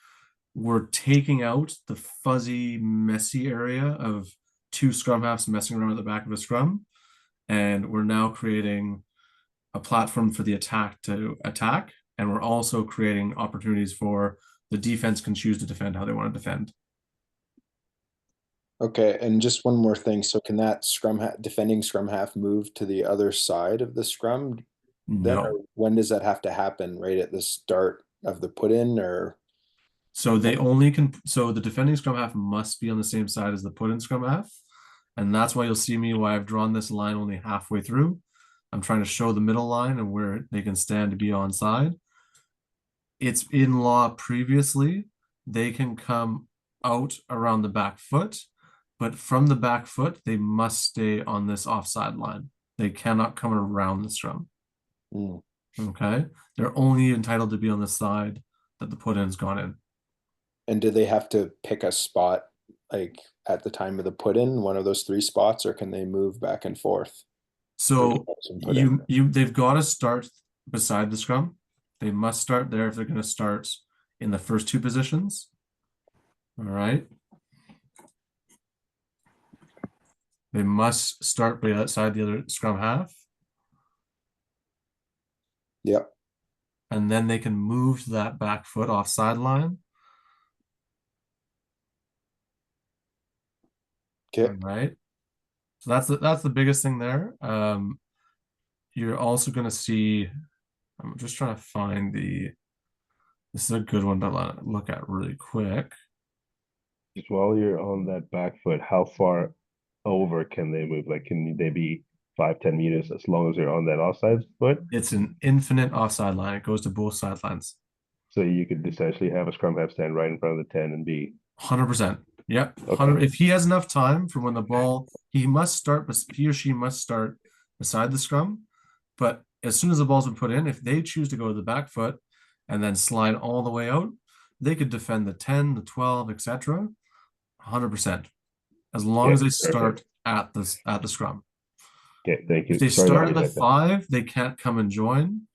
we're taking out the fuzzy, messy area of two scrum halves messing around at the back of a scrum, and we're now creating a platform for the attack to attack, and we're also creating opportunities for the defense can choose to defend how they want to defend. Okay, and just one more thing. So can that defending scrum half move to the other side of the scrum? Then, No. when does that have to happen? Right at the start of the put in, or? So they only can. So the defending scrum half must be on the same side as the put in scrum half, and that's why you'll see me why I've drawn this line only halfway through. I'm trying to show the middle line and where they can stand to be onside. It's in law previously, they can come out around the back foot, but from the back foot, they must stay on this offside line. They cannot come around the scrum. Mm. Okay. They're only entitled to be on the side that the put in's gone in. And do they have to pick a spot like at the time of the put in, one of those three spots, or can they move back and forth? So they've got to start beside the scrum. They must start there if they're going to start in the first two positions. All right. They must start by outside the other scrum half. Yep. And then they can move to that back foot off sideline. Okay. All right. So that's the biggest thing there. You're also going to see, I'm just trying to find this is a good one to look at really quick. Just while you're on that back foot, how far over can they move? Like, can they be 5-10 meters as long as they're on that offside foot? It's an infinite offside line. It goes to both sidelines. So you could essentially have a scrum half stand right in front of the 10 and be 100%. Yep. Okay. If he has enough time from when the ball, he or she must start beside the scrum. But as soon as the ball's been put in, if they choose to go to the back foot and then slide all the way out, they could defend the 10, the 12, etc. 100%. As long as they start at the scrum. Okay, thank you. If they start at the 5, they can't come and join.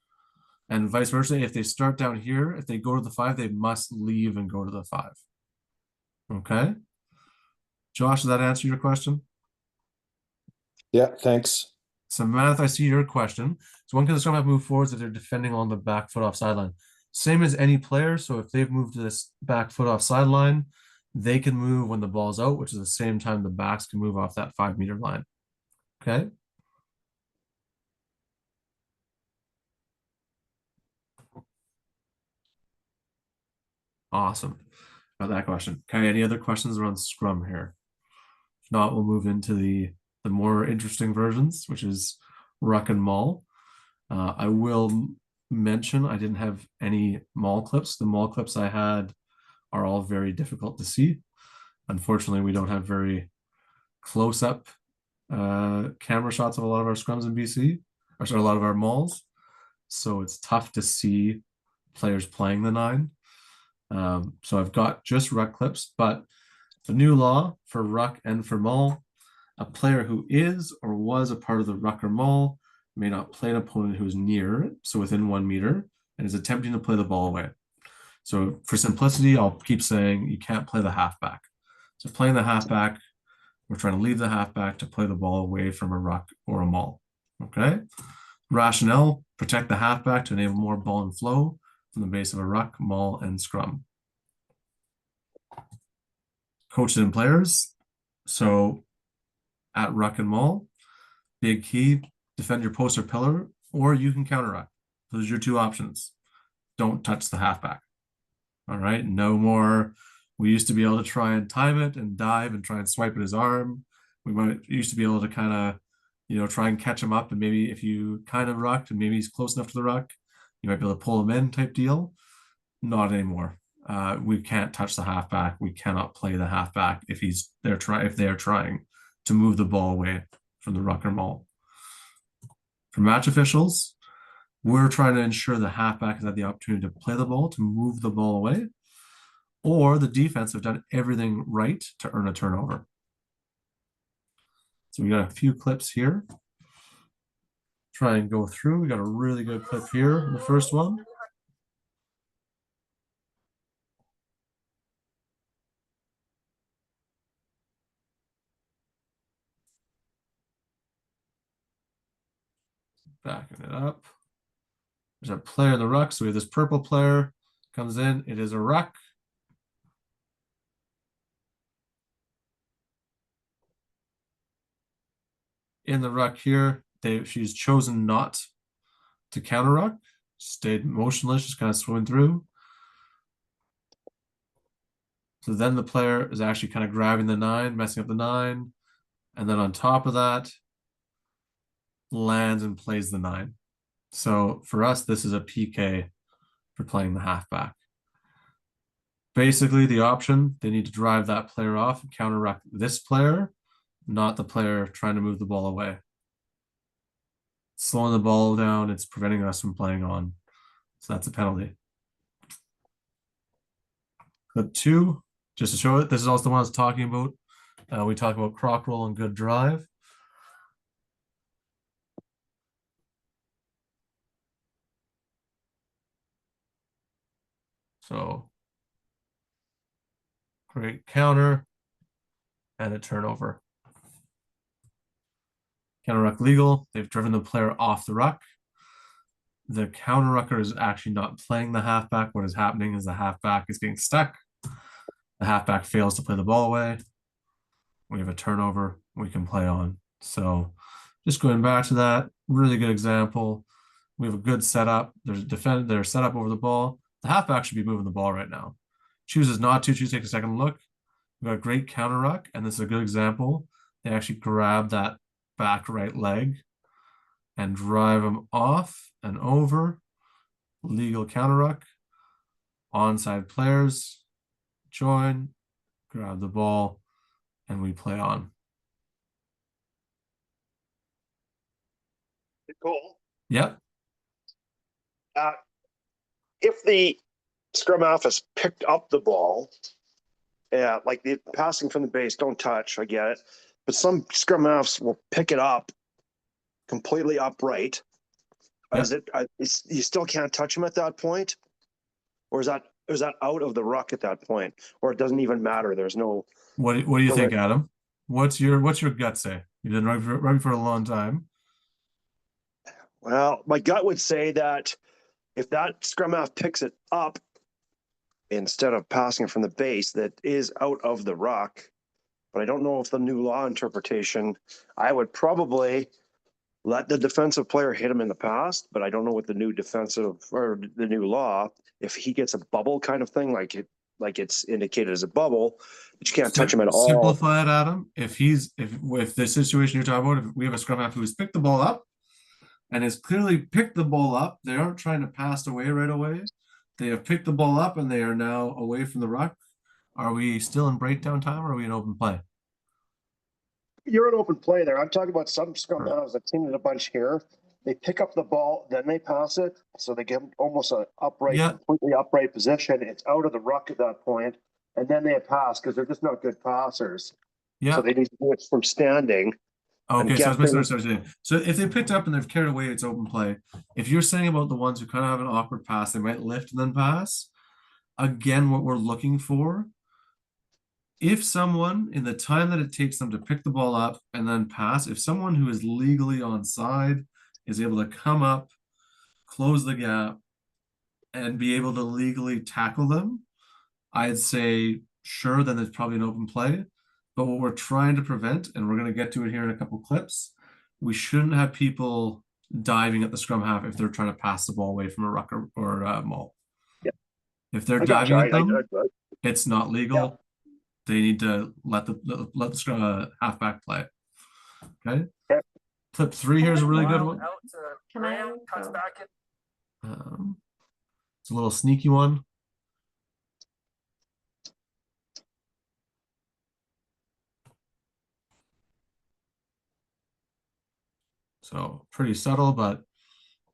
And vice versa. If they start down here, if they go to the 5, they must leave and go to the 5. Okay. Josh, does that answer your question? Yeah, thanks. Samantha, I see your question. So when can the scrum half move forwards if they're defending on the back foot off sideline? Same as any player. So if they've moved to this back foot off sideline, they can move when the ball's out, which is the same time the backs can move off that 5-meter line. Okay. Awesome. About that question. Okay, any other questions around scrum here? If not, we'll move into the more interesting versions, which is ruck and maul. I will mention I didn't have any maul clips. The maul clips I had are all very difficult to see. Unfortunately, we don't have very close-up camera shots of a lot of our scrums in BC, or sorry, a lot of our mauls. So it's tough to see players playing the 9. So I've got just ruck clips, but the new law for ruck and for maul, a player who is or was a part of the ruck or maul may not play an opponent who is near it, so within 1 meter, and is attempting to play the ball away. So for simplicity, I'll keep saying you can't play the halfback. So playing the halfback, we're trying to leave the halfback to play the ball away from a ruck or a maul. Okay. Rationale, protect the halfback to enable more ball and flow from the base of a ruck, maul, and scrum. Coaches and players. So at ruck and maul. Big key, defend your post or pillar, or you can counter ruck. Those are your two options. Don't touch the halfback. All right, no more. We used to be able to try and time it and dive and try and swipe at his arm. We used to be able to kind of, try and catch him up, and maybe if you kind of rucked and maybe he's close enough to the ruck, you might be able to pull him in type deal. Not anymore. We can't touch the halfback. We cannot play the halfback if they're trying to move the ball away from the ruck or maul. For match officials, we're trying to ensure the halfback has had the opportunity to play the ball, to move the ball away, or the defense have done everything right to earn a turnover. So we got a few clips here. Try and go through. We got a really good clip here in the first one. Backing it up. There's a player in the ruck. So we have this purple player comes in. It is a ruck. In the ruck here, she's chosen not to counter ruck, stayed motionless, just kind of swimming through. So then the player is actually kind of grabbing the 9, messing up the 9. And then on top of that, lands and plays the 9. So for us, this is a PK for playing the halfback. Basically, the option, they need to drive that player off and counter ruck this player, not the player trying to move the ball away. Slowing the ball down, it's preventing us from playing on. So that's a penalty. Clip 2, just to show it, this is also the one I was talking about. We talk about croc roll and good drive. So great counter and a turnover. Counter ruck legal. They've driven the player off the ruck. The counter rucker is actually not playing the halfback. What is happening is the halfback is getting stuck. The halfback fails to play the ball away. We have a turnover we can play on. So just going back to that, really good example. We have a good setup. There's a defender, they're set up over the ball. The halfback should be moving the ball right now. Chooses not to, chooses to take a second look. We've got a great counter ruck, and this is a good example. They actually grab that back right leg and drive him off and over. Legal counter ruck. Onside players join, grab the ball, and we play on. Cool. Yep. If the scrum half has picked up the ball, like the passing from the base, don't touch, I get it. But some scrum halves will pick it up completely upright. Yep. You still can't touch him at that point? Or is that out of the ruck at that point? Or it doesn't even matter? There's no. What do you think, Adam? What's your gut say? You've been rugby for a long time. Well, my gut would say that if that scrum half picks it up instead of passing from the base, that is out of the ruck. But I don't know if the new law interpretation, I would probably let the defensive player hit him in the past, but I don't know what the new defensive or the new law, if he gets a bubble kind of thing, like it's indicated as a bubble, but you can't touch him at all. Simplify it, Adam. If the situation you're talking about, if we have a scrum half who's picked the ball up and has clearly picked the ball up, they aren't trying to pass away right away. They have picked the ball up and they are now away from the ruck. Are we still in breakdown time or are we in open play? You're an open play there. I'm talking about some scrum halves. I've seen it a bunch here. They pick up the ball, then they pass it. So they get almost an upright, completely upright position. It's out of the ruck at that point, and then they pass because they're just not good passers. Yeah. So they need to do it from standing. Okay, so I was misunderstanding. So if they picked up and they've carried away, it's open play. If you're saying about the ones who kind of have an awkward pass, they might lift and then pass. Again, what we're looking for, if someone in the time that it takes them to pick the ball up and then pass, if someone who is legally onside is able to come up, close the gap, and be able to legally tackle them, I'd say sure, then it's probably an open play. But what we're trying to prevent, and we're going to get to it here in a couple clips, we shouldn't have people diving at the scrum half if they're trying to pass the ball away from a ruck or maul. Yeah. If they're I got diving you. at them, it's not legal. They need to let the scrum halfback play. Okay. Yep. Clip 3 here is a really good one. Can I go? It's a little sneaky one. So pretty subtle, but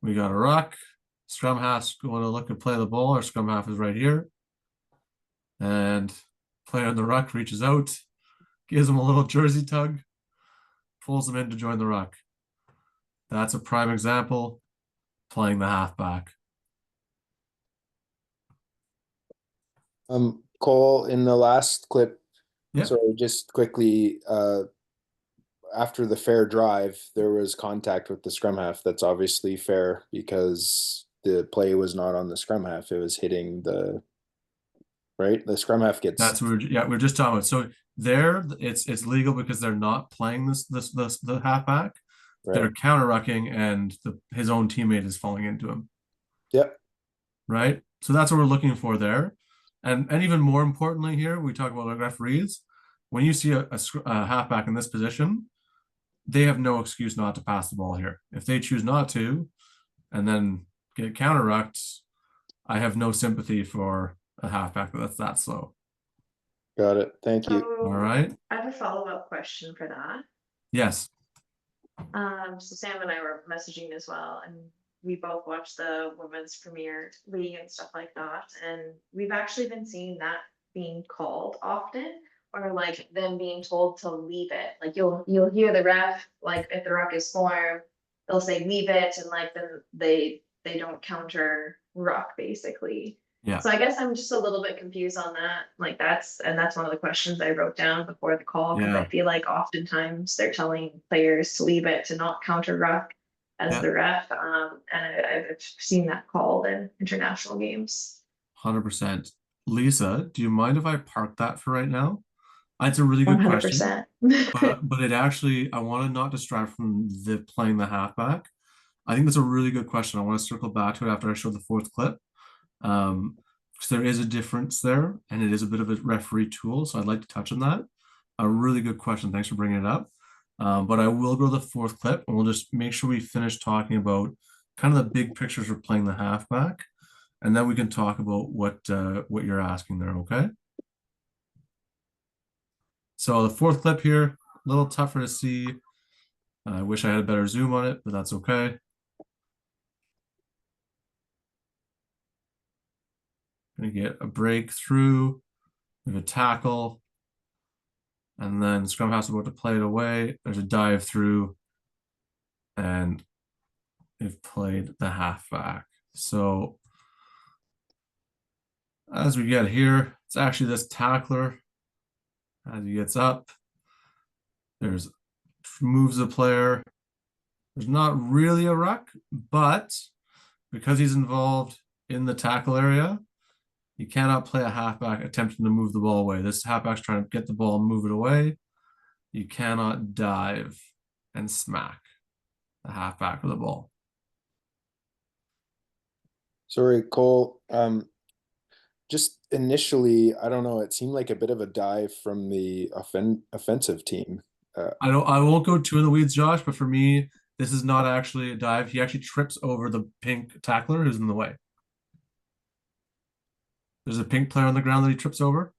we got a ruck. Scrum half's going to look and play the ball. Our scrum half is right here. And player in the ruck reaches out, gives him a little jersey tug, pulls him in to join the ruck. That's a prime example, playing the halfback. Cole, in the last clip, Yeah. so just quickly, after the fair drive, there was contact with the scrum half. That's obviously fair because the play was not on the scrum half. It was hitting the right. The scrum half gets. That's what we're just talking about. So there, it's legal because they're not playing the halfback. Right. They're counter rucking, and his own teammate is falling into him. Yep. Right. So that's what we're looking for there, and even more importantly here, we talk about referees. When you see a halfback in this position, they have no excuse not to pass the ball here. If they choose not to, and then get counter rucked, I have no sympathy for a halfback that's that slow. Got it. Thank you. So, All right. I have a follow-up question for that. Yes. So Sam and I were messaging as well, and we both watched the Women's Premier League and stuff like that, and we've actually been seeing that being called often, or like them being told to leave it. Like you'll hear the ref, like if the ruck is formed, they'll say leave it, and like then they don't counter ruck basically. Yeah. So I guess I'm just a little bit confused on that. Like that's one of the questions I wrote down before the call, because I feel like oftentimes they're telling players to leave it, to not counter ruck as the ref. And I've seen that called in international games. 100%. Lisa, do you mind if I park that for right now? It's a really good question. 100%. But it actually, I want to not distract from the playing the halfback. I think that's a really good question. I want to circle back to it after I show the fourth clip. Because there is a difference there, and it is a bit of a referee tool. So I'd like to touch on that. A really good question. Thanks for bringing it up. But I will go to the fourth clip, and we'll just make sure we finish talking about kind of the big pictures for playing the halfback, and then we can talk about what you're asking there. Okay. So the fourth clip here, a little tougher to see. I wish I had a better zoom on it, but that's okay. Gonna get a breakthrough, we have a tackle, and then scrum half's about to play it away. There's a dive through, and they've played the halfback. So as we get here, it's actually this tackler. As he gets up, there's moves the player. There's not really a ruck, but because he's involved in the tackle area, you cannot play a halfback attempting to move the ball away. This halfback's trying to get the ball and move it away. You cannot dive and smack the halfback with the ball. Sorry, Cole. Just initially, I don't know, it seemed like a bit of a dive from the offensive team. I won't go too in the weeds, Josh, but for me, this is not actually a dive. He actually trips over the pink tackler who's in the way. There's a pink player on the ground that he trips over.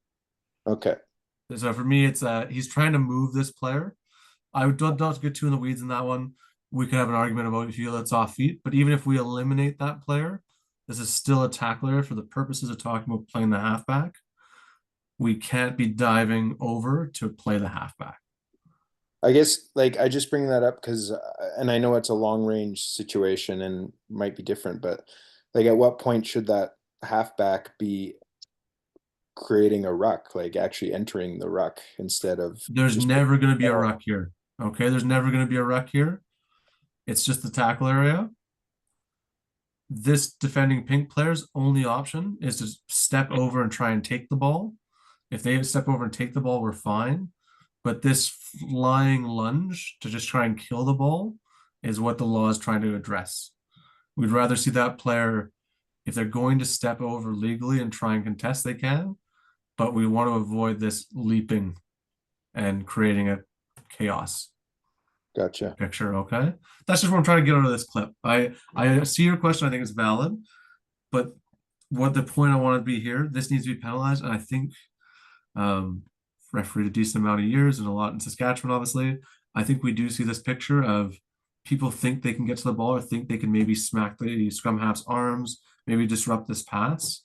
Okay. So for me, it's he's trying to move this player. I don't get too in the weeds in that one. We could have an argument about if you feel it's off feet, but even if we eliminate that player, this is still a tackler for the purposes of talking about playing the halfback. We can't be diving over to play the halfback. I guess, like, I just bring that up because, and I know it's a long range situation and might be different, but like, at what point should that halfback be creating a ruck, like actually entering the ruck instead of? There's never going to be a ruck here. Okay, there's never going to be a ruck here. It's just the tackle area. This defending pink player's only option is to step over and try and take the ball. If they step over and take the ball, we're fine. But this flying lunge to just try and kill the ball is what the law is trying to address. We'd rather see that player, if they're going to step over legally and try and contest, they can, but we want to avoid this leaping and creating a chaos Gotcha. picture. Okay, that's just what I'm trying to get out of this clip. I see your question. I think it's valid, but what the point I want to be here, this needs to be penalized, and I think refereed a decent amount of years and a lot in Saskatchewan, obviously. I think we do see this picture of people think they can get to the ball or think they can maybe smack the scrum half's arms, maybe disrupt this pass.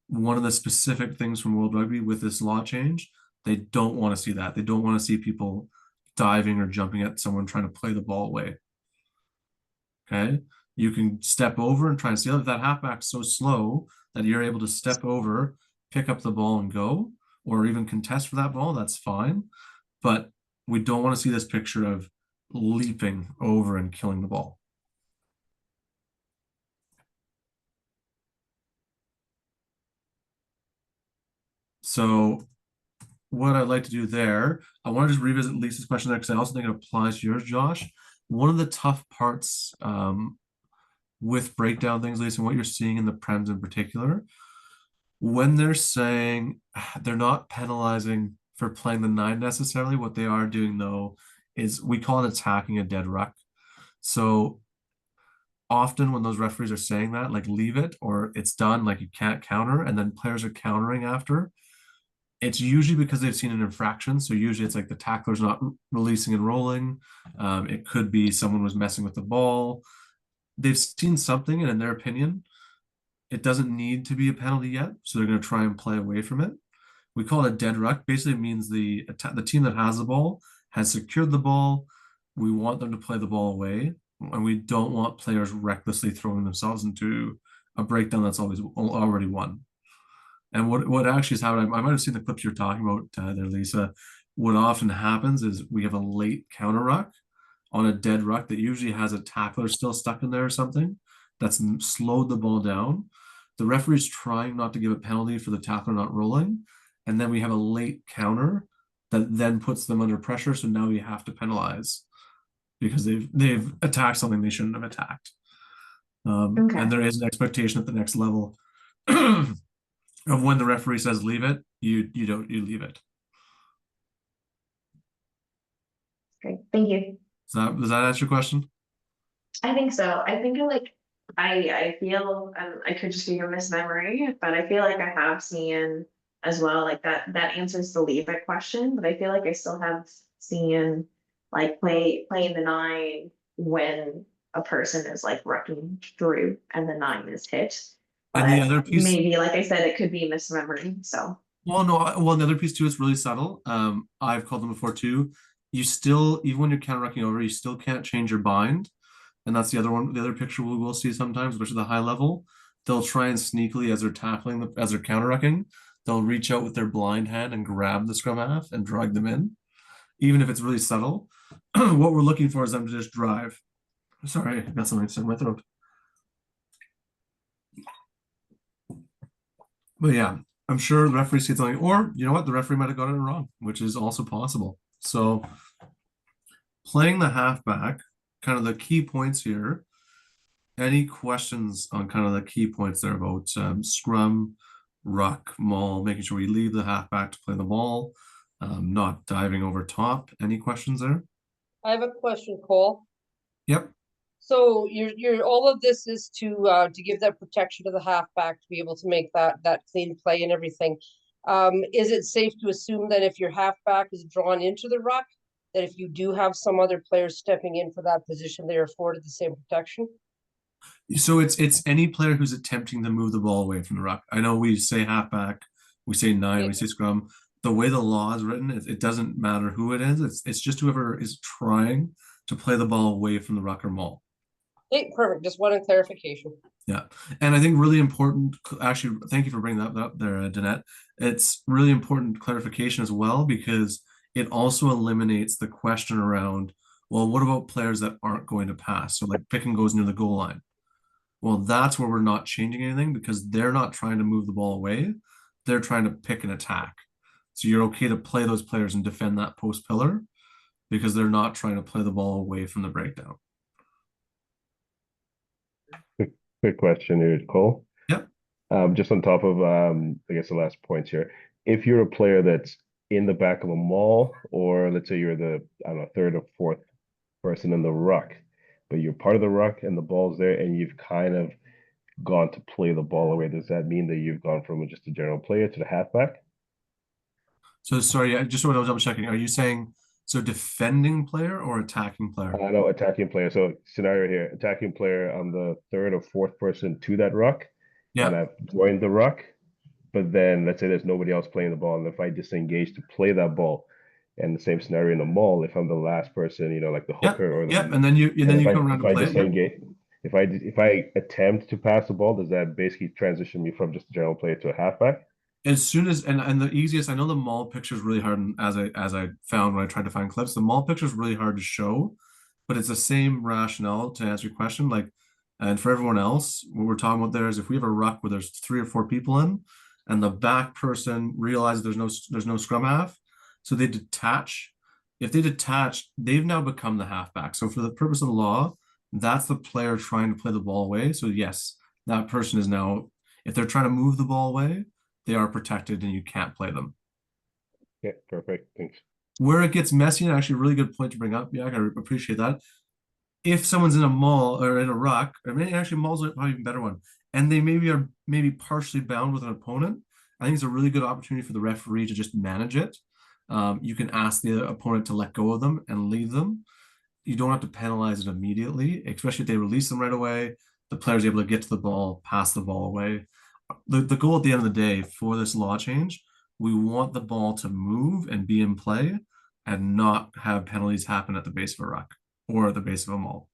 One of the specific things from World Rugby with this law change, they don't want to see that. They don't want to see people diving or jumping at someone trying to play the ball away. Okay, you can step over and try and steal it. If that halfback's so slow that you're able to step over, pick up the ball and go, or even contest for that ball, that's fine. But we don't want to see this picture of leaping over and killing the ball. So what I'd like to do there, I want to just revisit Lisa's question there because I also think it applies to yours, Josh. One of the tough parts with breakdown things, Lisa, and what you're seeing in the Prems in particular, when they're saying they're not penalizing for playing the 9 necessarily, what they are doing though is we call it attacking a dead ruck. So often when those referees are saying that, like leave it or it's done, like you can't counter, and then players are countering after, it's usually because they've seen an infraction. So usually it's like the tackler's not releasing and rolling. It could be someone was messing with the ball. They've seen something, and in their opinion, it doesn't need to be a penalty yet. So they're going to try and play away from it. We call it a dead ruck. Basically, it means the team that has the ball has secured the ball. We want them to play the ball away, and we don't want players recklessly throwing themselves into a breakdown that's already won. And what actually is happening, I might have seen the clips you're talking about there, Lisa. What often happens is we have a late counter ruck on a dead ruck that usually has a tackler still stuck in there or something that's slowed the ball down. The referee's trying not to give a penalty for the tackler not rolling. And then we have a late counter that then puts them under pressure. So now we have to penalize because they've attacked something they shouldn't have attacked. Okay. And there is an expectation at the next level of when the referee says leave it, you leave it. Great, thank you. Does that answer your question? I think so. I think I feel, I could just be a mismemory, but I feel like I have seen as well, like that answers the leave it question, but I feel like I still have seen like playing the 9 when a person is like rucking through and the 9 is hit. And the other piece, maybe, like I said, it could be mismemory. So well, no, the other piece too is really subtle. I've called them before too. You still, even when you're counter rucking over, you still can't change your bind. And that's the other one, the other picture we will see sometimes, especially the high level. They'll try and sneakily, as they're tackling, as they're counter rucking, they'll reach out with their blind hand and grab the scrum half and drag them in, even if it's really subtle. What we're looking for is them to just drive. Sorry, I got something stuck in my throat. But yeah, I'm sure the referee sees something, or you know what, the referee might have got it wrong, which is also possible. So playing the halfback, kind of the key points here. Any questions on kind of the key points there about scrum, ruck, maul, making sure we leave the halfback to play the ball, not diving over top. Any questions there? I have a question, Cole. Yep. So you're all of this is to give that protection to the halfback to be able to make that clean play and everything. Is it safe to assume that if your halfback is drawn into the ruck, that if you do have some other players stepping in for that position, they are afforded the same protection? So it's any player who's attempting to move the ball away from the ruck. I know we say halfback, we say 9, we say scrum. The way the law is written, it doesn't matter who it is. It's just whoever is trying to play the ball away from the ruck or maul. Okay, perfect. Just wanted clarification. Yeah, and I think really important, actually, thank you for bringing that up there, Danette. It's really important clarification as well, because it also eliminates the question around, well, what about players that aren't going to pass? So like pick and goes near the goal line. Well, that's where we're not changing anything because they're not trying to move the ball away. They're trying to pick an attack. So you're okay to play those players and defend that post pillar because they're not trying to play the ball away from the breakdown. Quick question here, Cole. Yep. Just on top of I guess the last points here. If you're a player that's in the back of a mall, or let's say you're the, I don't know, third or fourth person in the ruck, but you're part of the ruck and the ball's there and you've kind of gone to play the ball away, does that mean that you've gone from just a general player to the halfback? So sorry, I just want to double checking. Are you saying so defending player or attacking player? I know attacking player. So scenario here, attacking player, I'm the third or fourth person to that ruck, and Yeah. I've joined the ruck, but then let's say there's nobody else playing the ball, and if I disengage to play that ball, and the same scenario in the mall, if I'm the last person, like the Yep. hooker or the, Yep. And then you come around if to I play it. Yep. disengage, if I attempt to pass the ball, does that basically transition me from just a general player to a halfback? As soon as and the easiest, I know the mall picture is really hard, and as I found when I tried to find clips, the mall picture is really hard to show, but it's the same rationale to answer your question. Like, and for everyone else, what we're talking about there is if we have a ruck where there's 3 or 4 people in, and the back person realizes there's no scrum half, so they detach. If they detach, they've now become the halfback. So for the purpose of the law, that's the player trying to play the ball away. So yes, that person is now, if they're trying to move the ball away, they are protected and you can't play them. Yeah, perfect. Thanks. Where it gets messy, and actually a really good point to bring up, yeah, I appreciate that. If someone's in a mall or in a ruck, I mean, actually malls are probably even better one, and they are partially bound with an opponent, I think it's a really good opportunity for the referee to just manage it. You can ask the opponent to let go of them and leave them. You don't have to penalize it immediately, especially if they release them right away. The player's able to get to the ball, pass the ball away. The goal at the end of the day for this law change, we want the ball to move and be in play and not have penalties happen at the base of a ruck or at the base of a mall.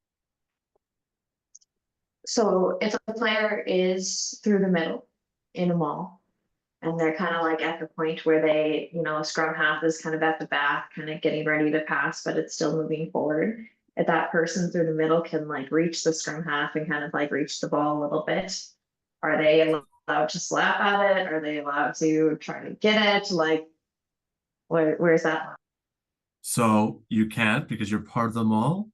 So if a player is through the middle in a mall, and they're kind of like at the point where they, a scrum half is kind of at the back, kind of getting ready to pass, but it's still moving forward. If that person through the middle can like reach the scrum half and kind of like reach the ball a little bit, are they allowed to slap at it? Are they allowed to try to get it? Like, where's that? So you can't, because you're part of the mall.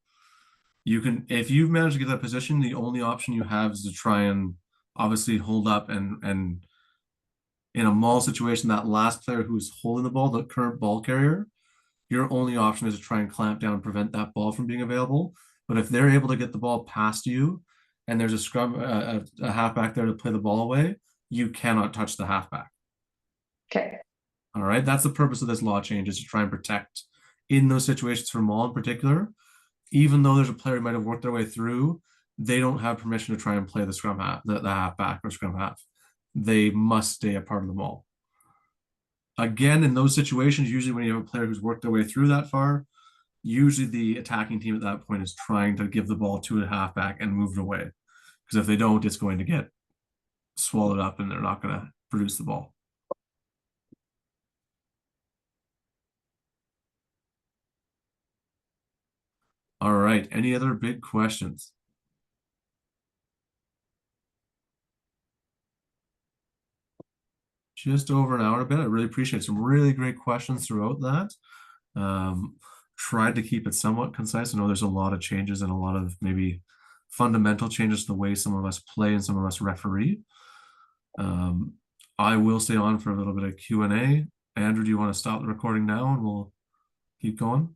You can, if you've managed to get that position, the only option you have is to try and obviously hold up and in a mall situation, that last player who's holding the ball, the current ball carrier, your only option is to try and clamp down and prevent that ball from being available. But if they're able to get the ball past you and there's a scrum, a halfback there to play the ball away, you cannot touch the halfback. Okay. All right. That's the purpose of this law change, is to try and protect in those situations for mall in particular. Even though there's a player who might have worked their way through, they don't have permission to try and play the scrum half, the halfback or scrum half. They must stay a part of the mall. Again, in those situations, usually when you have a player who's worked their way through that far, usually the attacking team at that point is trying to give the ball to a halfback and move it away. Because if they don't, it's going to get swallowed up and they're not going to produce the ball. All right. Any other big questions? Just over an hour a bit. I really appreciate some really great questions throughout that. Tried to keep it somewhat concise. I know there's a lot of changes and a lot of maybe fundamental changes to the way some of us play and some of us referee. I will stay on for a little bit of Q&A. Andrew, do you want to stop the recording now and we'll keep going?